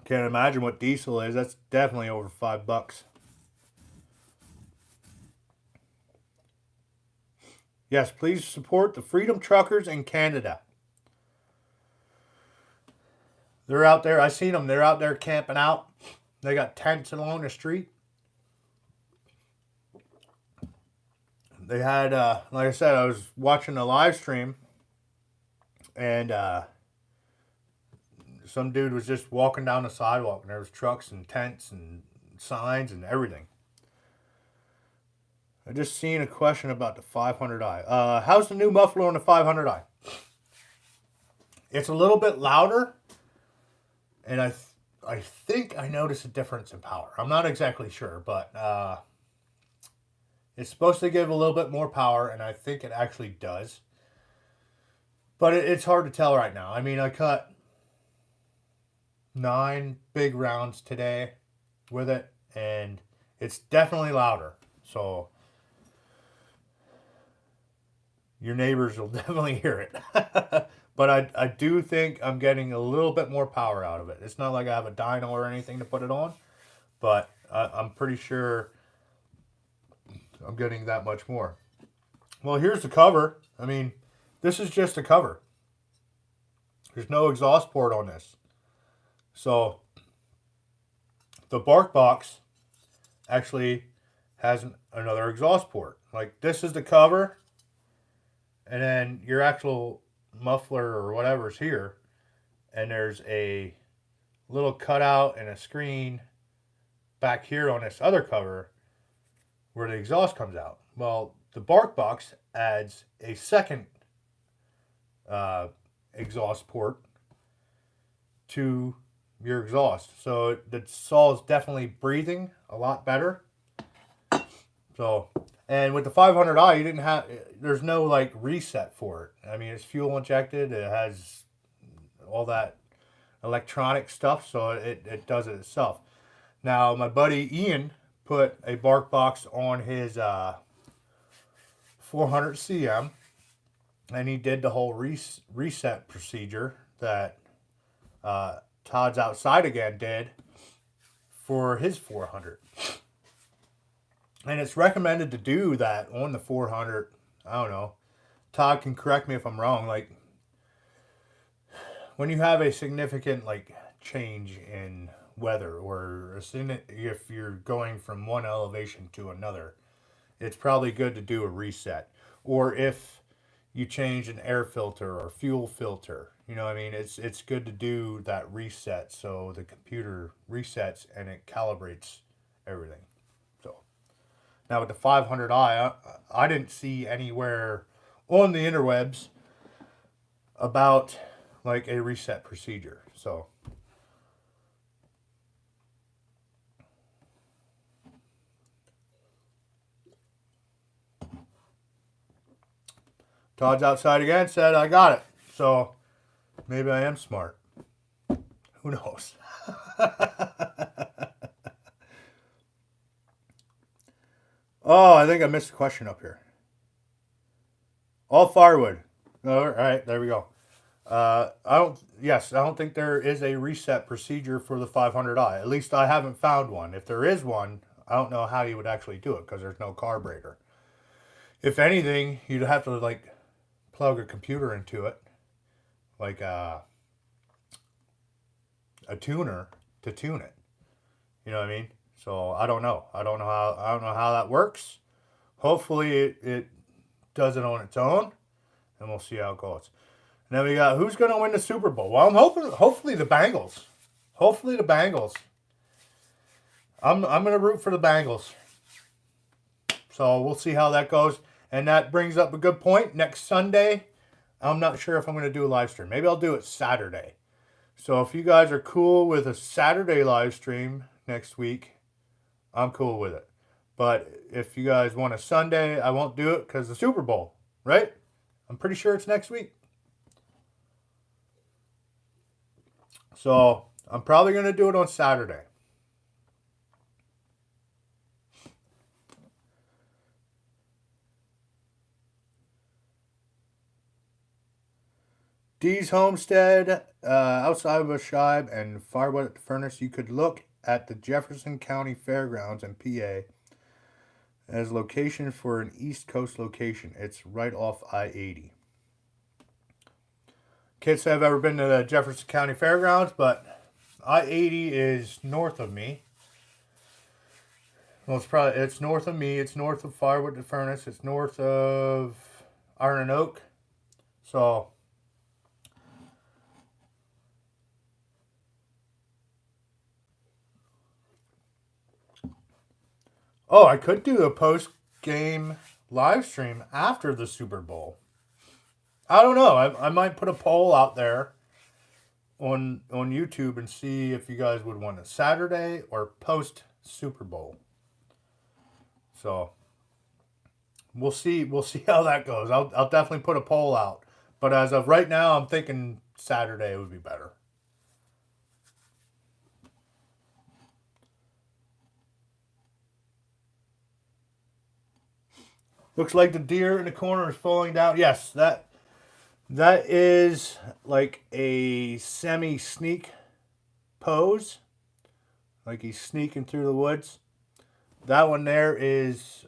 Can't imagine what diesel is. That's definitely over $5. Yes, please support the Freedom Truckers in Canada. They're out there. I seen them. They're out there camping out. They got tents along the street. They had, like I said, I was watching a live stream, and some dude was just walking down the sidewalk, and there was trucks and tents and signs and everything. I just seen a question about the 500i. How's the new muffler on the 500i? It's a little bit louder, and I think I noticed a difference in power. I'm not exactly sure, but it's supposed to give a little bit more power, and I think it actually does. But it's hard to tell right now. I mean, I cut 9 big rounds today with it, and it's definitely louder. So your neighbors will definitely hear it. But I do think I'm getting a little bit more power out of it. It's not like I have a dyno or anything to put it on, but I'm pretty sure I'm getting that much more. Well, here's the cover. I mean, this is just a cover. There's no exhaust port on this. So the bark box actually has another exhaust port. Like, this is the cover, and then your actual muffler or whatever's here, and there's a little cutout and a screen back here on this other cover where the exhaust comes out. Well, the bark box adds a second exhaust port to your exhaust. So the saw is definitely breathing a lot better. So, and with the 500i, you didn't have, there's no like reset for it. I mean, it's fuel injected. It has all that electronic stuff, so it does it itself. Now, my buddy Ian put a bark box on his 400 CM, and he did the whole reset procedure that Todd's Outside Again did for his 400. And it's recommended to do that on the 400. I don't know. Todd can correct me if I'm wrong. Like, when you have a significant like change in weather, or if you're going from one elevation to another, it's probably good to do a reset. Or if you change an air filter or fuel filter, you know what I mean? It's good to do that reset so the computer resets and it calibrates everything. So now with the 500i, I didn't see anywhere on the interwebs about like a reset procedure. So Todd's Outside Again said I got it. So maybe I am smart. Who knows? Oh, I think I missed a question up here. All firewood. All right, there we go. I don't think there is a reset procedure for the 500i. At least I haven't found one. If there is one, I don't know how you would actually do it because there's no carburetor. If anything, you'd have to like plug a computer into it, like a tuner to tune it. You know what I mean? So I don't know. I don't know how that works. Hopefully it does it on its own, and we'll see how it goes. And then we got who's going to win the Super Bowl. Well, I'm hoping hopefully the Bengals. Hopefully the Bengals. I'm going to root for the Bengals. So we'll see how that goes. And that brings up a good point. Next Sunday, I'm not sure if I'm going to do a live stream. Maybe I'll do it Saturday. So if you guys are cool with a Saturday live stream next week, I'm cool with it. But if you guys want a Sunday, I won't do it because the Super Bowl, right? I'm pretty sure it's next week. So I'm probably going to do it on Saturday. Dee's Homestead, outside of a Shibe and Firewood at the Furnace, you could look at the Jefferson County Fairgrounds in PA as location for an East Coast location. It's right off I-80. Can't say I've ever been to the Jefferson County Fairgrounds, but I-80 is north of me. Well, it's north of me. It's north of Firewood to Furnace. It's north of Iron and Oak. So oh, I could do a post-game live stream after the Super Bowl. I don't know. I might put a poll out there on YouTube and see if you guys would want a Saturday or post Super Bowl. So we'll see how that goes. I'll definitely put a poll out. But as of right now, I'm thinking Saturday would be better. Looks like the deer in the corner is falling down. Yes, that is like a semi-sneak pose. Like he's sneaking through the woods. That one there is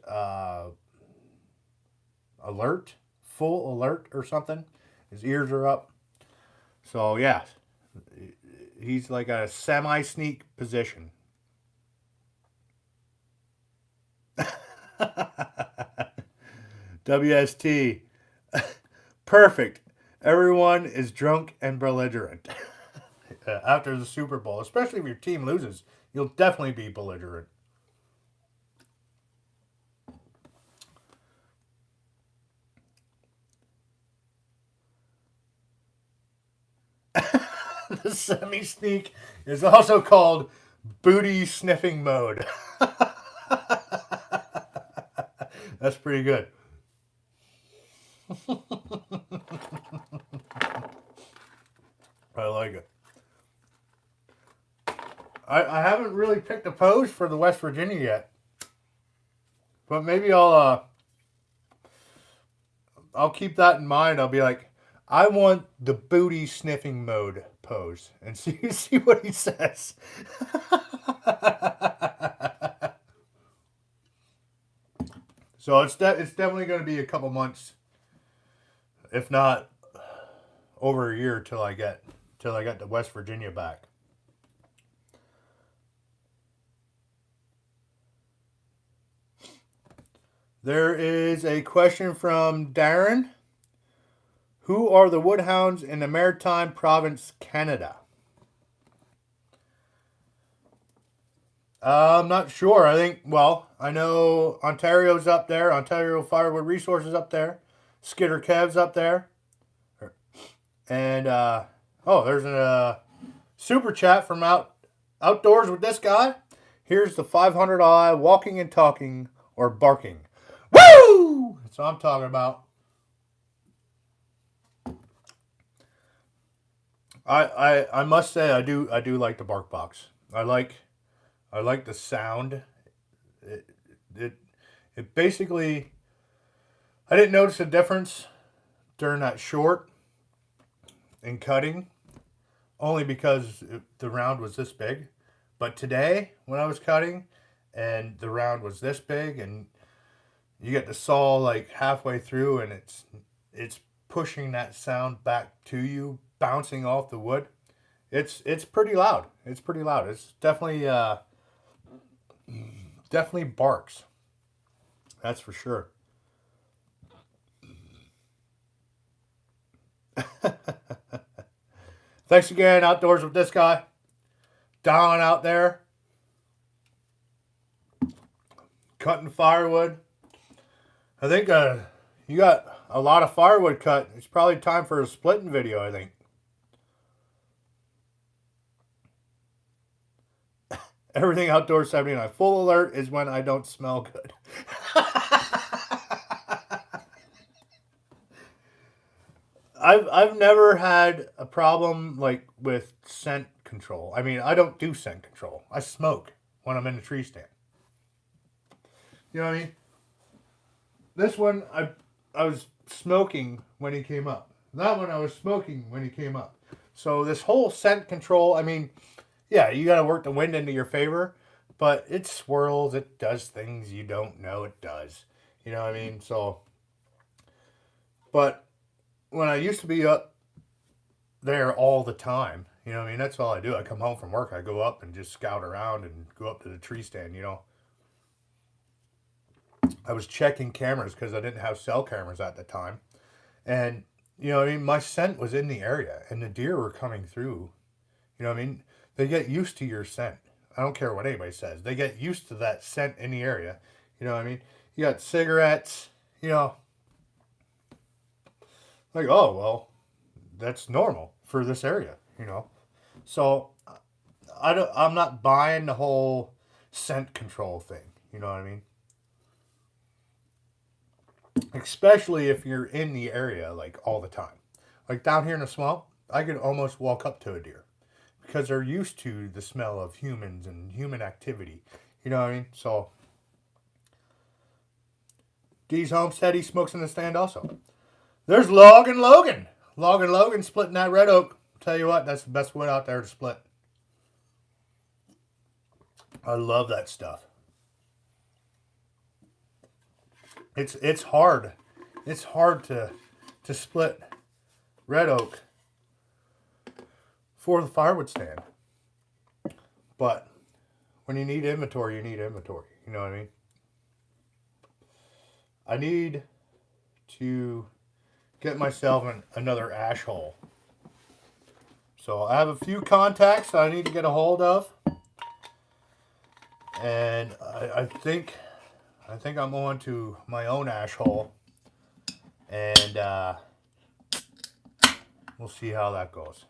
alert, full alert or something. His ears are up. So yeah, he's like a semi-sneak position. WST. Perfect. Everyone is drunk and belligerent after the Super Bowl, especially if your team loses. You'll definitely be belligerent. The semi-sneak is also called booty sniffing mode. That's pretty good. I like it. I haven't really picked a pose for the West Virginia yet, but maybe I'll keep that in mind. I'll be like, I want the booty sniffing mode pose, and see what he says. So it's definitely going to be a couple months, if not over a year, till I get to West Virginia back. There is a question from Darren. Who are the Woodhounds in the Maritime Province, Canada? I'm not sure. I know Ontario's up there. Ontario Firewood Resources up there. Skidder Kev's up there. And, there's a super chat from Outdoors with this guy. Here's the 500i walking and talking or barking. Woo! That's what I'm talking about. I must say I do like the bark box. I like the sound. It basically, I didn't notice a difference during that short in cutting, only because the round was this big. But today, when I was cutting, and the round was this big, and you get the saw like halfway through, and it's pushing that sound back to you, bouncing off the wood. It's pretty loud. It's pretty loud. It's definitely barks. That's for sure. Thanks again, Outdoors with this guy. Down out there, cutting firewood. I think you got a lot of firewood cut. It's probably time for a splitting video, I think. Everything Outdoors 79. Full alert is when I don't smell good. I've never had a problem like with scent control. I mean, I don't do scent control. I smoke when I'm in the tree stand. You know what I mean? This one I was smoking when he came up. That one I was smoking when he came up. So this whole scent control, I mean, yeah, you got to work the wind into your favor, but it swirls, it does things you don't know it does. You know what I mean? So, but when I used to be up there all the time, you know what I mean? That's all I do. I come home from work, I go up and just scout around and go up to the tree stand, you know. I was checking cameras because I didn't have cell cameras at the time. And, you know what I mean? My scent was in the area and the deer were coming through. You know what I mean? They get used to your scent. I don't care what anybody says. They get used to that scent in the area. You know what I mean? You got cigarettes, you know. Like, oh, well, that's normal for this area, you know. So I'm not buying the whole scent control thing. You know what I mean? Especially if you're in the area like all the time. Like down here in the swamp, I could almost walk up to a deer because they're used to the smell of humans and human activity. You know what I mean? So Dee's Homestead, he smokes in the stand also. There's Logan Logan. Logan splitting that red oak. Tell you what, that's the best wood out there to split. I love that stuff. It's hard. It's hard to split red oak for the firewood stand. But when you need inventory, you need inventory. You know what I mean? I need to get myself another ash hole. So I have a few contacts I need to get a hold of. And I think I'm on to my own ash hole. And we'll see how that goes.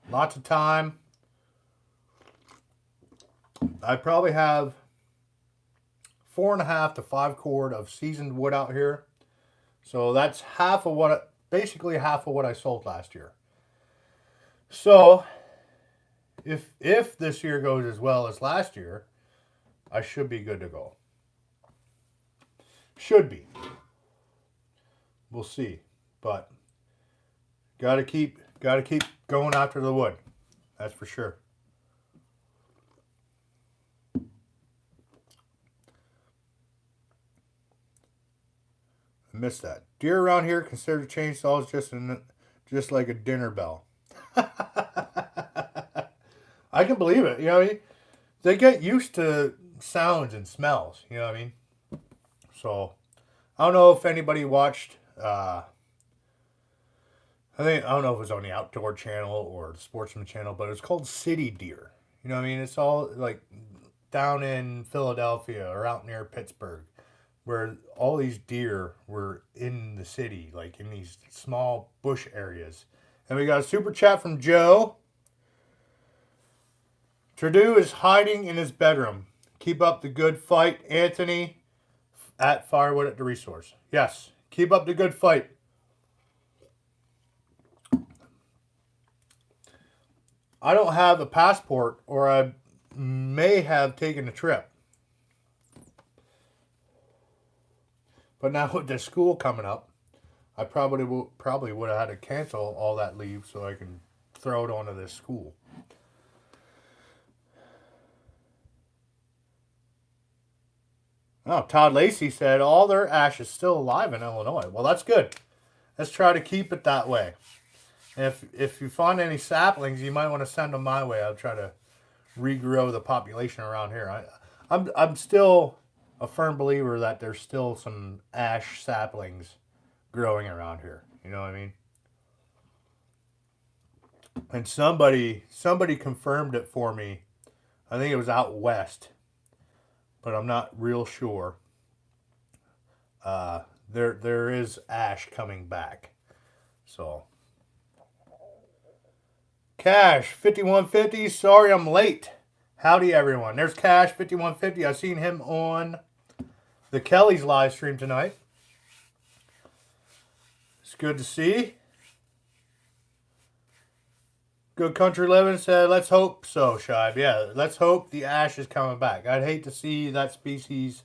Lots of time. I probably have 4.5 to 5 cord of seasoned wood out here. So that's basically half of what I sold last year. So if this year goes as well as last year, I should be good to go. Should be. We'll see. But gotta keep going after the wood. That's for sure. I missed that. Deer around here consider chainsaws just like a dinner bell. I can believe it. You know what I mean? They get used to sounds and smells. You know what I mean? So I don't know if anybody watched. I don't know if it was on the Outdoor Channel or the Sportsman Channel, but it's called City Deer. You know what I mean? It's all like down in Philadelphia or out near Pittsburgh, where all these deer were in the city, like in these small bush areas. And we got a super chat from Joe. Trudeau is hiding in his bedroom. Keep up the good fight, Anthony, at Firewood at the Resource. Yes, keep up the good fight. I don't have a passport, or I may have taken a trip. But now with the school coming up, I probably would have had to cancel all that leave so I can throw it onto this school. Oh, Todd Lacey said all their ash is still alive in Illinois. Well, that's good. Let's try to keep it that way. If you find any saplings, you might want to send them my way. I'll try to regrow the population around here. I'm still a firm believer that there's still some ash saplings growing around here. You know what I mean? And somebody confirmed it for me. I think it was out west, but I'm not real sure. There is ash coming back. So Cash 5150, sorry I'm late. Howdy everyone. There's Cash 5150. I seen him on the Kelly's live stream tonight. It's good to see. Good Country Living said, let's hope so, Shibe. Yeah, let's hope the ash is coming back. I'd hate to see that species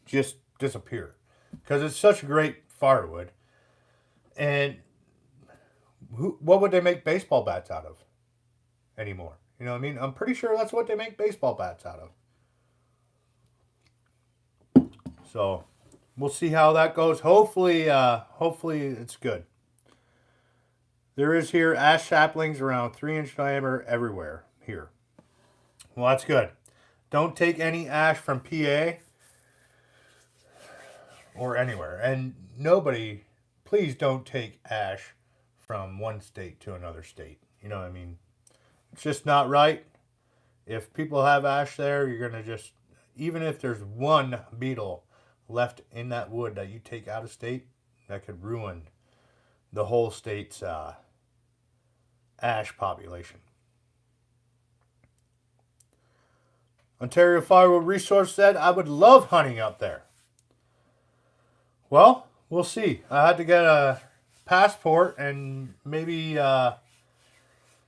just disappear, because it's such a great firewood. And what would they make baseball bats out of anymore? You know what I mean? I'm pretty sure that's what they make baseball bats out of. So we'll see how that goes. Hopefully it's good. There is here ash saplings around 3-inch diameter everywhere here. Well, that's good. Don't take any ash from PA or anywhere. And nobody, please don't take ash from one state to another state. You know what I mean? It's just not right. If people have ash there, you're going to just, even if there's one beetle left in that wood that you take out of state, that could ruin the whole state's ash population. Ontario Firewood Resource said, I would love hunting up there. Well, we'll see. I had to get a passport and maybe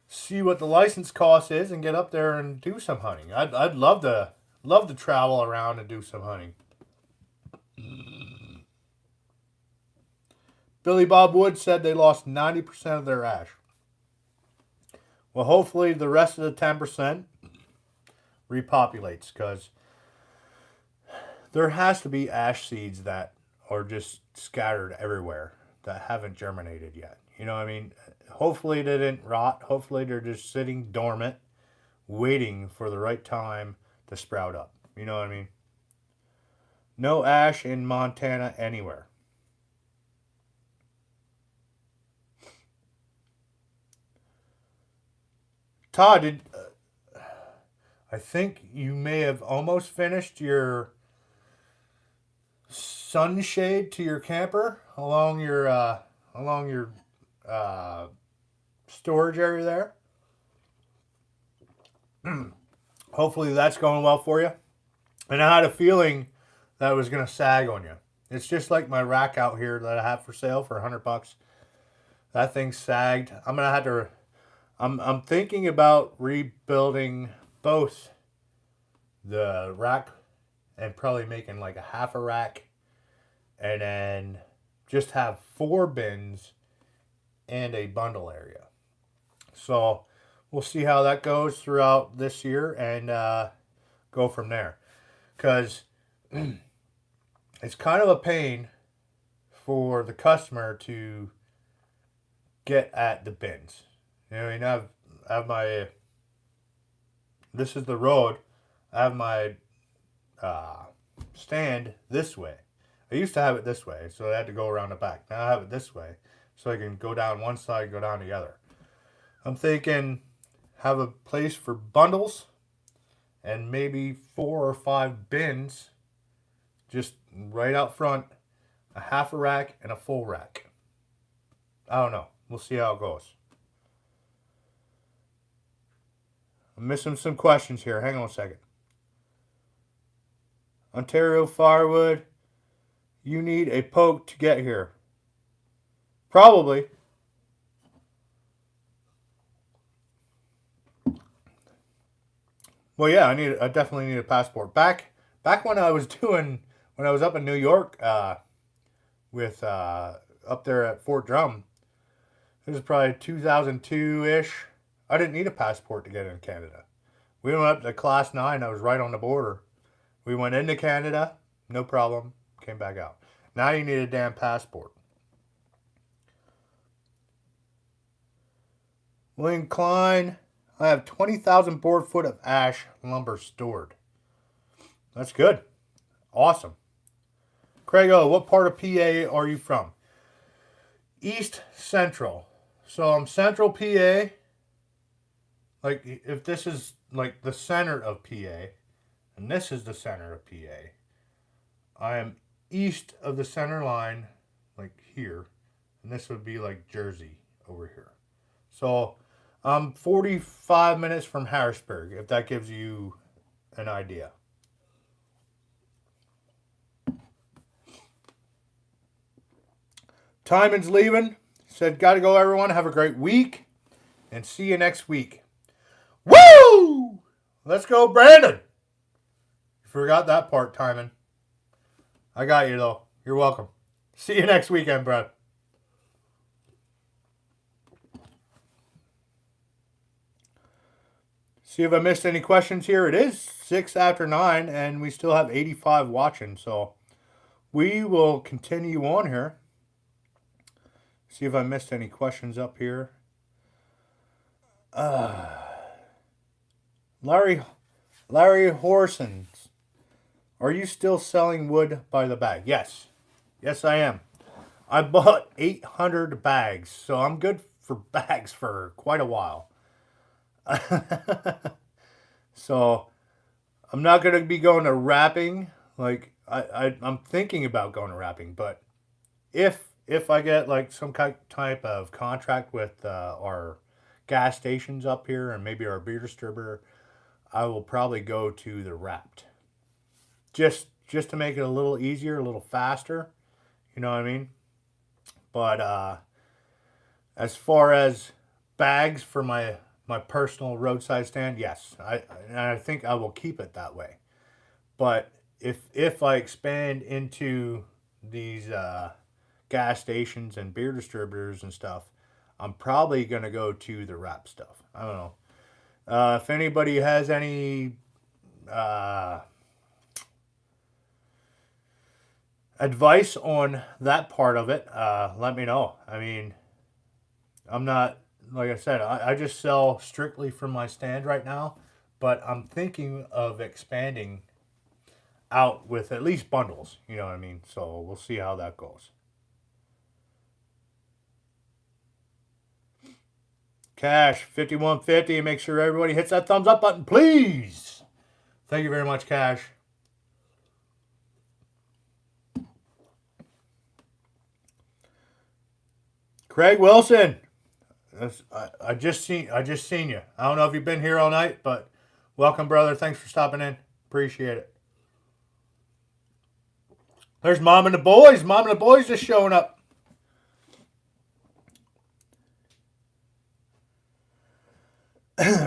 see what the license cost is and get up there and do some hunting. I'd love to travel around and do some hunting. Billy Bob Wood said they lost 90% of their ash. Well, hopefully the rest of the 10% repopulates, because there has to be ash seeds that are just scattered everywhere that haven't germinated yet. You know what I mean? Hopefully they didn't rot. Hopefully they're just sitting dormant, waiting for the right time to sprout up. You know what I mean? No ash in Montana anywhere. Todd, I think you may have almost finished your sunshade to your camper along your storage area there. Hopefully that's going well for you. And I had a feeling that it was going to sag on you. It's just like my rack out here that I have for sale for $100. That thing sagged. I'm gonna have to. I'm thinking about rebuilding both the rack and probably making like a half a rack, and then just have 4 bins and a bundle area. So we'll see how that goes throughout this year and go from there. Because it's kind of a pain for the customer to get at the bins. You know, I have my. This is the road. I have my stand this way. I used to have it this way, so I had to go around the back. Now I have it this way, so I can go down one side and go down the other. I'm thinking have a place for bundles and maybe 4 or 5 bins just right out front, a half a rack and a full rack. I don't know. We'll see how it goes. I'm missing some questions here. Hang on a second. Ontario Firewood, you need a poke to get here. Probably. Well, yeah, I definitely need a passport. Back when I was up in New York, with up there at Fort Drum, it was probably 2002-ish. I didn't need a passport to get in Canada. We went up to Class 9. I was right on the border. We went into Canada, no problem, came back out. Now you need a damn passport. William Klein, I have 20,000 board foot of ash lumber stored. That's good. Awesome. Craig O, what part of PA are you from? East Central. So I'm Central PA. Like, if this is like the center of PA, and this is the center of PA, I am east of the center line, like here, and this would be like Jersey over here. So I'm 45 minutes from Harrisburg, if that gives you an idea. Timon's leaving. Said, gotta go, everyone. Have a great week, and see you next week. Woo! Let's go, Brandon. You forgot that part, Timon. I got you, though. You're welcome. See you next weekend, Brad. See if I missed any questions here. It is 6 after 9, and we still have 85 watching, so we will continue on here. See if I missed any questions up here. Larry Horsons, are you still selling wood by the bag? Yes. Yes, I am. I bought 800 bags, so I'm good for bags for quite a while. So I'm not going to be going to wrapping. Like, I'm thinking about going to wrapping, but if I get like some type of contract with our gas stations up here and maybe our beer distributor, I will probably go to the wrapped. Just to make it a little easier, a little faster. You know what I mean? But as far as bags for my personal roadside stand, yes, I think I will keep it that way. But if I expand into these gas stations and beer distributors and stuff, I'm probably going to go to the wrap stuff. I don't know. If anybody has any advice on that part of it, let me know. I mean, I'm not, like I said, I just sell strictly from my stand right now, but I'm thinking of expanding out with at least bundles, you know what I mean? So we'll see how that goes. Cash 5150. Make sure everybody hits that thumbs up button, please. Thank you very much, Cash. Craig Wilson. I just seen you. I don't know if you've been here all night, but Welcome, brother. Thanks for stopping in. Appreciate it. There's Mom and the boys. Mom and the boys just showing up.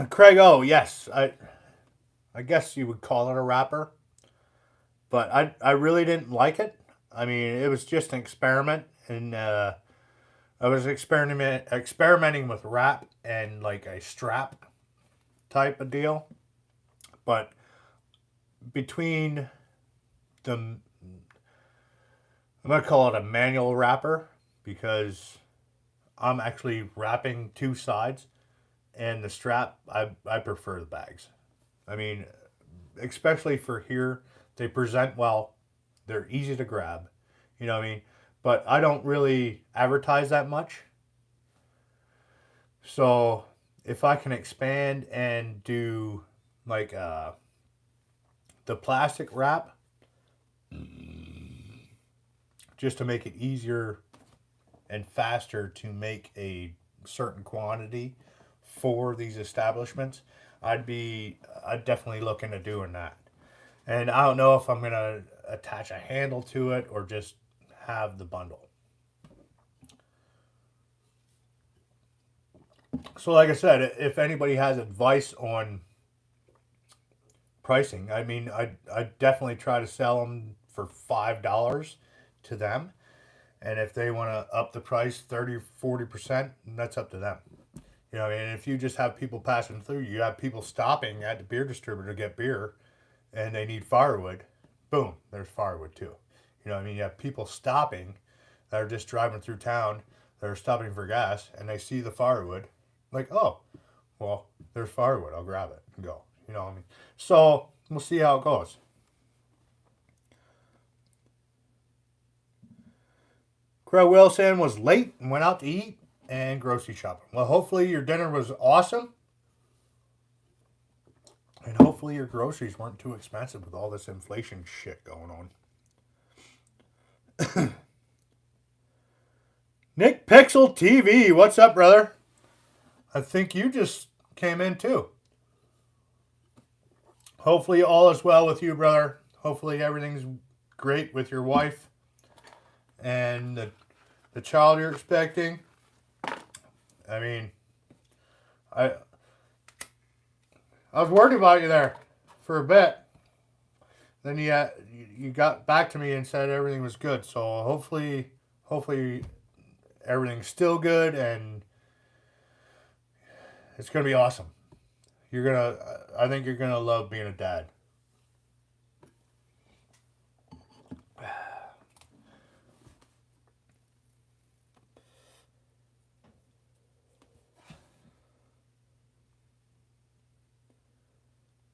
Craig, oh, yes. I guess you would call it a wrapper. But I really didn't like it. I mean, it was just an experiment. And I was experimenting with wrap and like a strap type of deal. But between the, I'm going to call it a manual wrapper because I'm actually wrapping two sides, and the strap, I prefer the bags. I mean, especially for here, they present well, they're easy to grab, you know what I mean? But I don't really advertise that much. So if I can expand and do like the plastic wrap, just to make it easier and faster to make a certain quantity for these establishments, I'd definitely look into doing that. And I don't know if I'm gonna attach a handle to it or just have the bundle. So like I said, if anybody has advice on pricing, I mean, I definitely try to sell them for $5 to them. And if they want to up the price 30-40%, that's up to them. You know, and if you just have people passing through, you have people stopping at the beer distributor to get beer and they need firewood, boom, there's firewood too. You know, I mean, you have people stopping that are just driving through town, that are stopping for gas, and they see the firewood, like, oh, well, there's firewood, I'll grab it and go. You know what I mean? So we'll see how it goes. Crow Wilson was late and went out to eat and grocery shopping. Well, hopefully your dinner was awesome. And hopefully your groceries weren't too expensive with all this inflation shit going on. Nick Pixel TV, what's up, brother? I think you just came in too. Hopefully all is well with you, brother. Hopefully everything's great with your wife and the child you're expecting. I mean, I was worried about you there for a bit. Then you got back to me and said everything was good. So hopefully everything's still good and it's gonna be awesome. I think you're gonna love being a dad.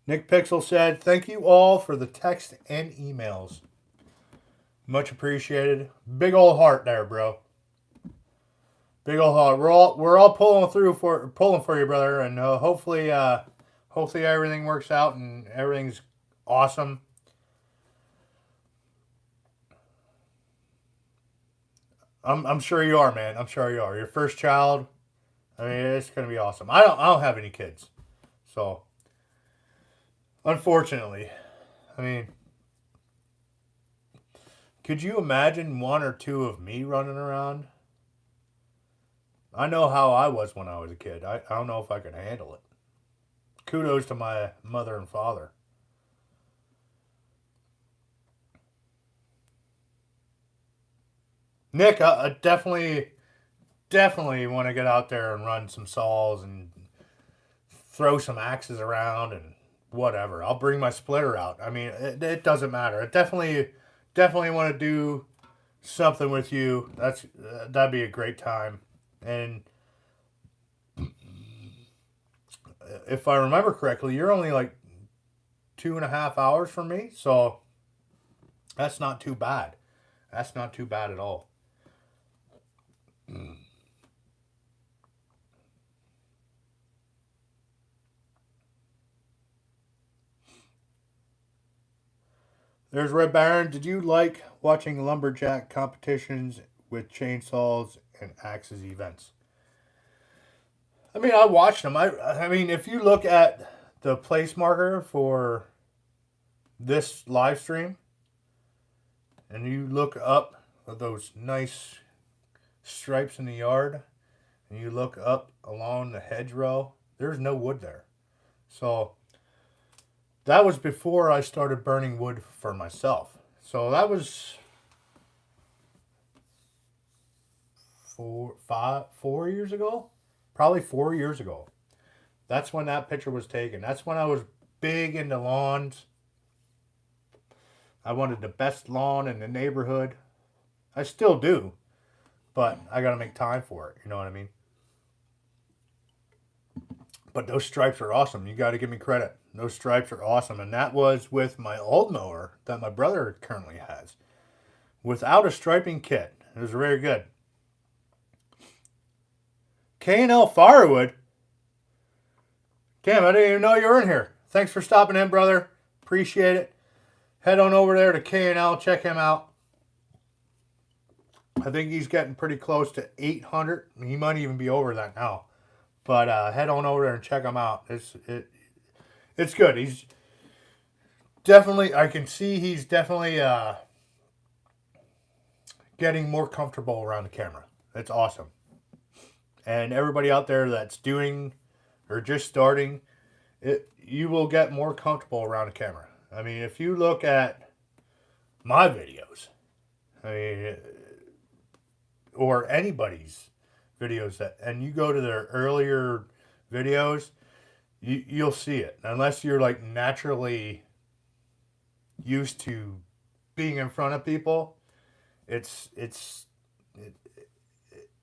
Nick Pixel said, "Thank you all for the text and emails. Much appreciated. Big old heart there, bro. Big old heart. We're all pulling for you, brother, and hopefully everything works out and everything's awesome." I'm sure you are, man. I'm sure you are. Your first child. I mean, it's gonna be awesome. I don't have any kids, so unfortunately, I mean, could you imagine one or two of me running around? I know how I was when I was a kid. I don't know if I could handle it. Kudos to my mother and father. Nick, I definitely want to get out there and run some saws and throw some axes around and whatever. I'll bring my splitter out. I mean, it doesn't matter. I definitely want to do something with you. That'd be a great time. And if I remember correctly, you're only like 2.5 hours from me, so that's not too bad. That's not too bad at all. There's Red Baron. Did you like watching lumberjack competitions with chainsaws and axes events? I mean, I watched them. I mean, if you look at the place marker for this live stream and you look up at those nice stripes in the yard and you look up along the hedgerow, there's no wood there. So that was before I started burning wood for myself. So that was 4 years ago, probably 4 years ago. That's when that picture was taken. That's when I was big into lawns. I wanted the best lawn in the neighborhood. I still do, but I got to make time for it. You know what I mean? But those stripes are awesome. You got to give me credit. Those stripes are awesome. And that was with my old mower that my brother currently has. Without a striping kit. It was very good. K&L Firewood. Damn, I didn't even know you were in here. Thanks for stopping in, brother. Appreciate it. Head on over there to K&L. Check him out. I think he's getting pretty close to 800. He might even be over that now. But head on over there and check him out. It's good. He's definitely, I can see he's definitely getting more comfortable around the camera. It's awesome. And everybody out there that's doing or just starting, you will get more comfortable around the camera. I mean, if you look at my videos, I mean, or anybody's videos and you go to their earlier videos, you'll see it. Unless you're like naturally used to being in front of people,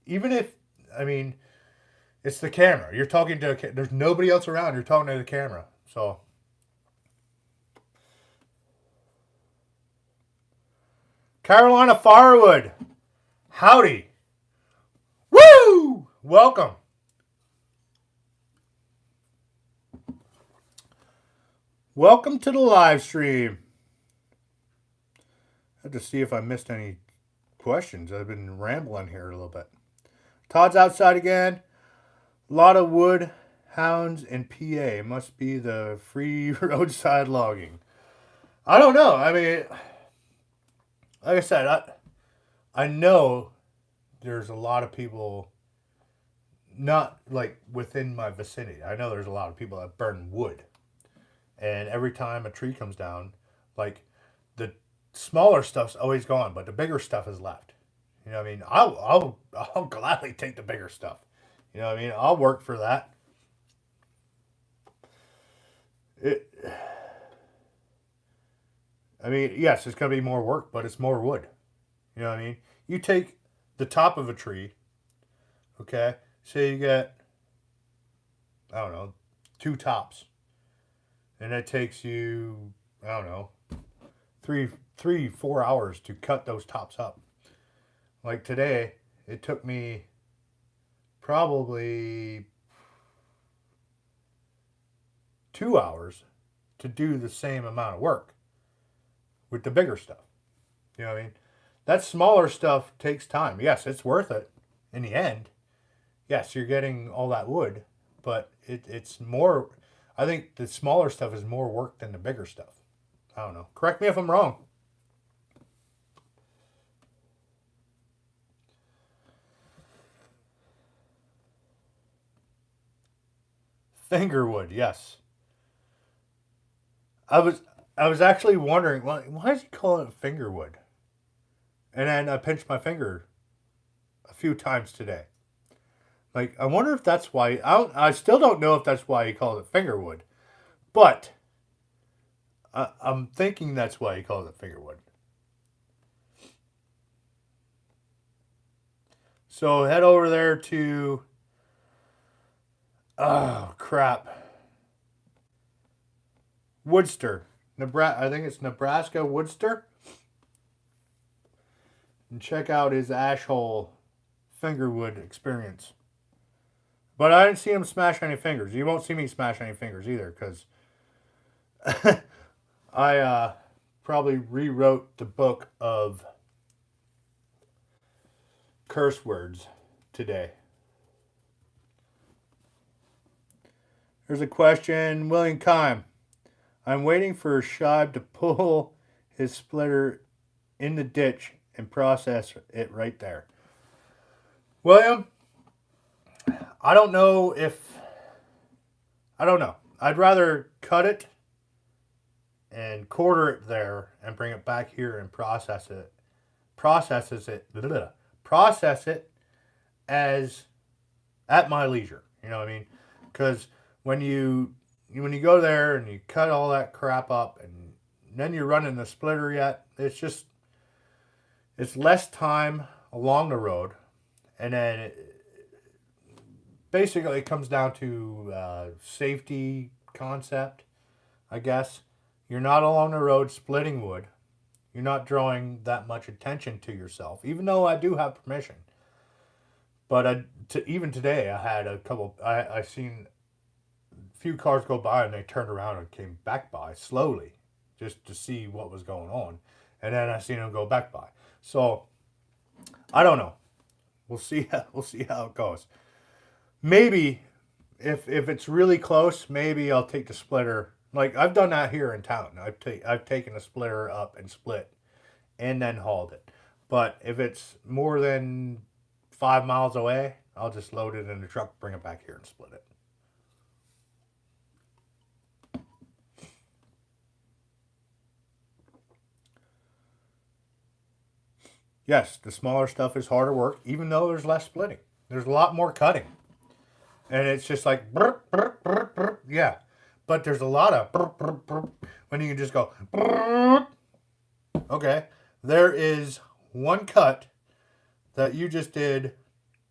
even if, I mean, it's the camera. You're talking to there's nobody else around. You're talking to the camera. So Carolina Firewood. Howdy. Woo! Welcome. Welcome to the live stream. I have to see if I missed any questions. I've been rambling here a little bit. Todd's outside again. A lot of wood hounds in PA. Must be the free roadside logging. I don't know. I mean, like I said, I know there's a lot of people not like within my vicinity. I know there's a lot of people that burn wood. And every time a tree comes down, like the smaller stuff's always gone, but the bigger stuff is left. You know what I mean? I'll gladly take the bigger stuff. You know what I mean? I'll work for that. I mean, yes, it's going to be more work, but it's more wood. You know what I mean? You take the top of a tree, okay? Say you get, I don't know, 2 tops. And it takes you, I don't know, 4 hours to cut those tops up. Like today, it took me probably 2 hours to do the same amount of work with the bigger stuff. You know what I mean? That smaller stuff takes time. Yes, it's worth it in the end. Yes, you're getting all that wood, but it's more, I think the smaller stuff is more work than the bigger stuff. I don't know. Correct me if I'm wrong. Fingerwood, yes. I was actually wondering, why is he calling it fingerwood? And then I pinched my finger a few times today. Like, I wonder if that's why. I still don't know if that's why he calls it fingerwood, but I'm thinking that's why he calls it fingerwood. So head over there to, oh crap, Woodster, Nebraska. I think it's Nebraska Woodster, and check out his ash hole fingerwood experience. But I didn't see him smash any fingers. You won't see me smash any fingers either, because I probably rewrote the book of curse words today. There's a question, William Kime. I'm waiting for Shibe to pull his splitter in the ditch and process it right there. William, I don't know. I'd rather cut it and quarter it there and bring it back here and process it. Process it as at my leisure. You know what I mean? Because when you go there and you cut all that crap up and then you're running the splitter yet, it's less time along the road, and then basically it comes down to safety concept, I guess. You're not along the road splitting wood. You're not drawing that much attention to yourself, even though I do have permission. But even today, I had a couple. I seen a few cars go by and they turned around and came back by slowly, just to see what was going on, and then I seen them go back by. So I don't know. We'll see. We'll see how it goes. Maybe if it's really close, maybe I'll take the splitter. Like I've done that here in town. I've taken a splitter up and split, and then hauled it. But if it's more than 5 miles away, I'll just load it in the truck, bring it back here, and split it. Yes, the smaller stuff is harder work, even though there's less splitting. There's a lot more cutting. And it's just like, brr, brr, brr, brr, yeah. But there's a lot of brr, brr, brr, when you can just go, brr. Okay, there is one cut that you just did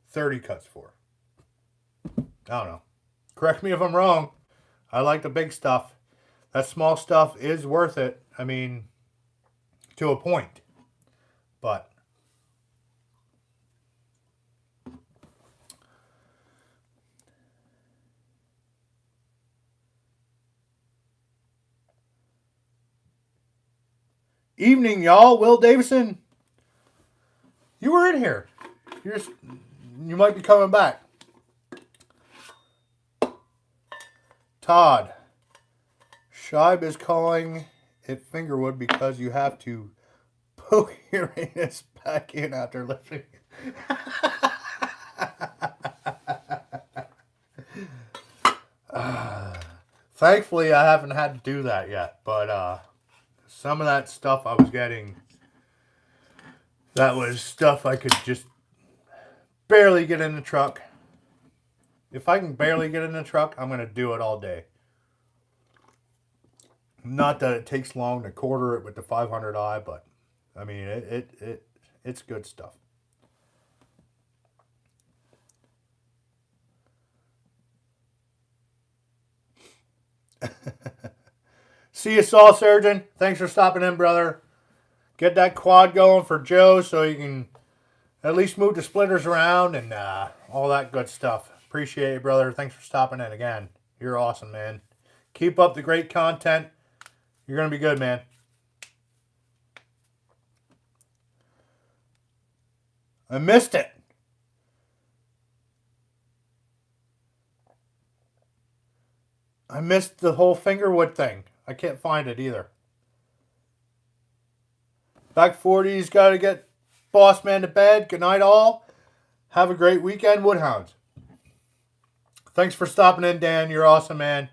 30 cuts for. I don't know. Correct me if I'm wrong. I like the big stuff. That small stuff is worth it. I mean, to a point. But evening, y'all. Will Davison, you were in here. You might be coming back. Todd, Shibe is calling it fingerwood because you have to poke your anus back in after lifting. Thankfully, I haven't had to do that yet, but some of that stuff I was getting, that was stuff I could just barely get in the truck. If I can barely get in the truck, I'm going to do it all day. Not that it takes long to quarter it with the 500i, but I mean, it's good stuff. See you, Saw Surgeon. Thanks for stopping in, brother. Get that quad going for Joe so you can at least move the splitters around and all that good stuff. Appreciate it, brother. Thanks for stopping in again. You're awesome, man. Keep up the great content. You're going to be good, man. I missed it. I missed the whole fingerwood thing. I can't find it either. Back 40's got to get boss man to bed. Good night, all. Have a great weekend, Woodhounds. Thanks for stopping in, Dan. You're awesome, man.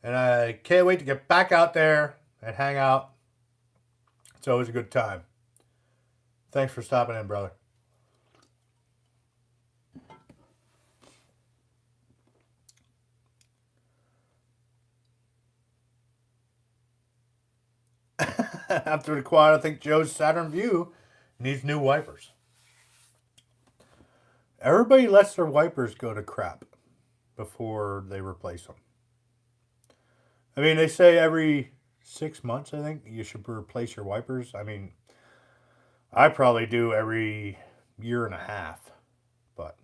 And I can't wait to get back out there and hang out. It's always a good time. Thanks for stopping in, brother. After the quad, I think Joe's Saturn Vue needs new wipers. Everybody lets their wipers go to crap before they replace them. I mean, they say every 6 months, I think, you should replace your wipers. I mean, I probably do every year and a half, but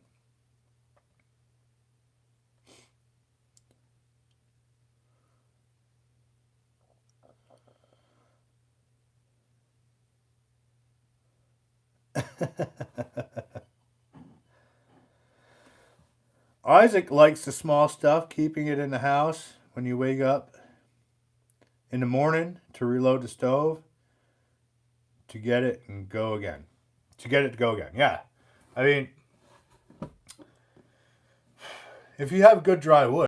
Isaac likes the small stuff, keeping it in the house when you wake up in the morning to reload the stove to get it and go again. To get it to go again. Yeah. I mean, if you have good dry wood,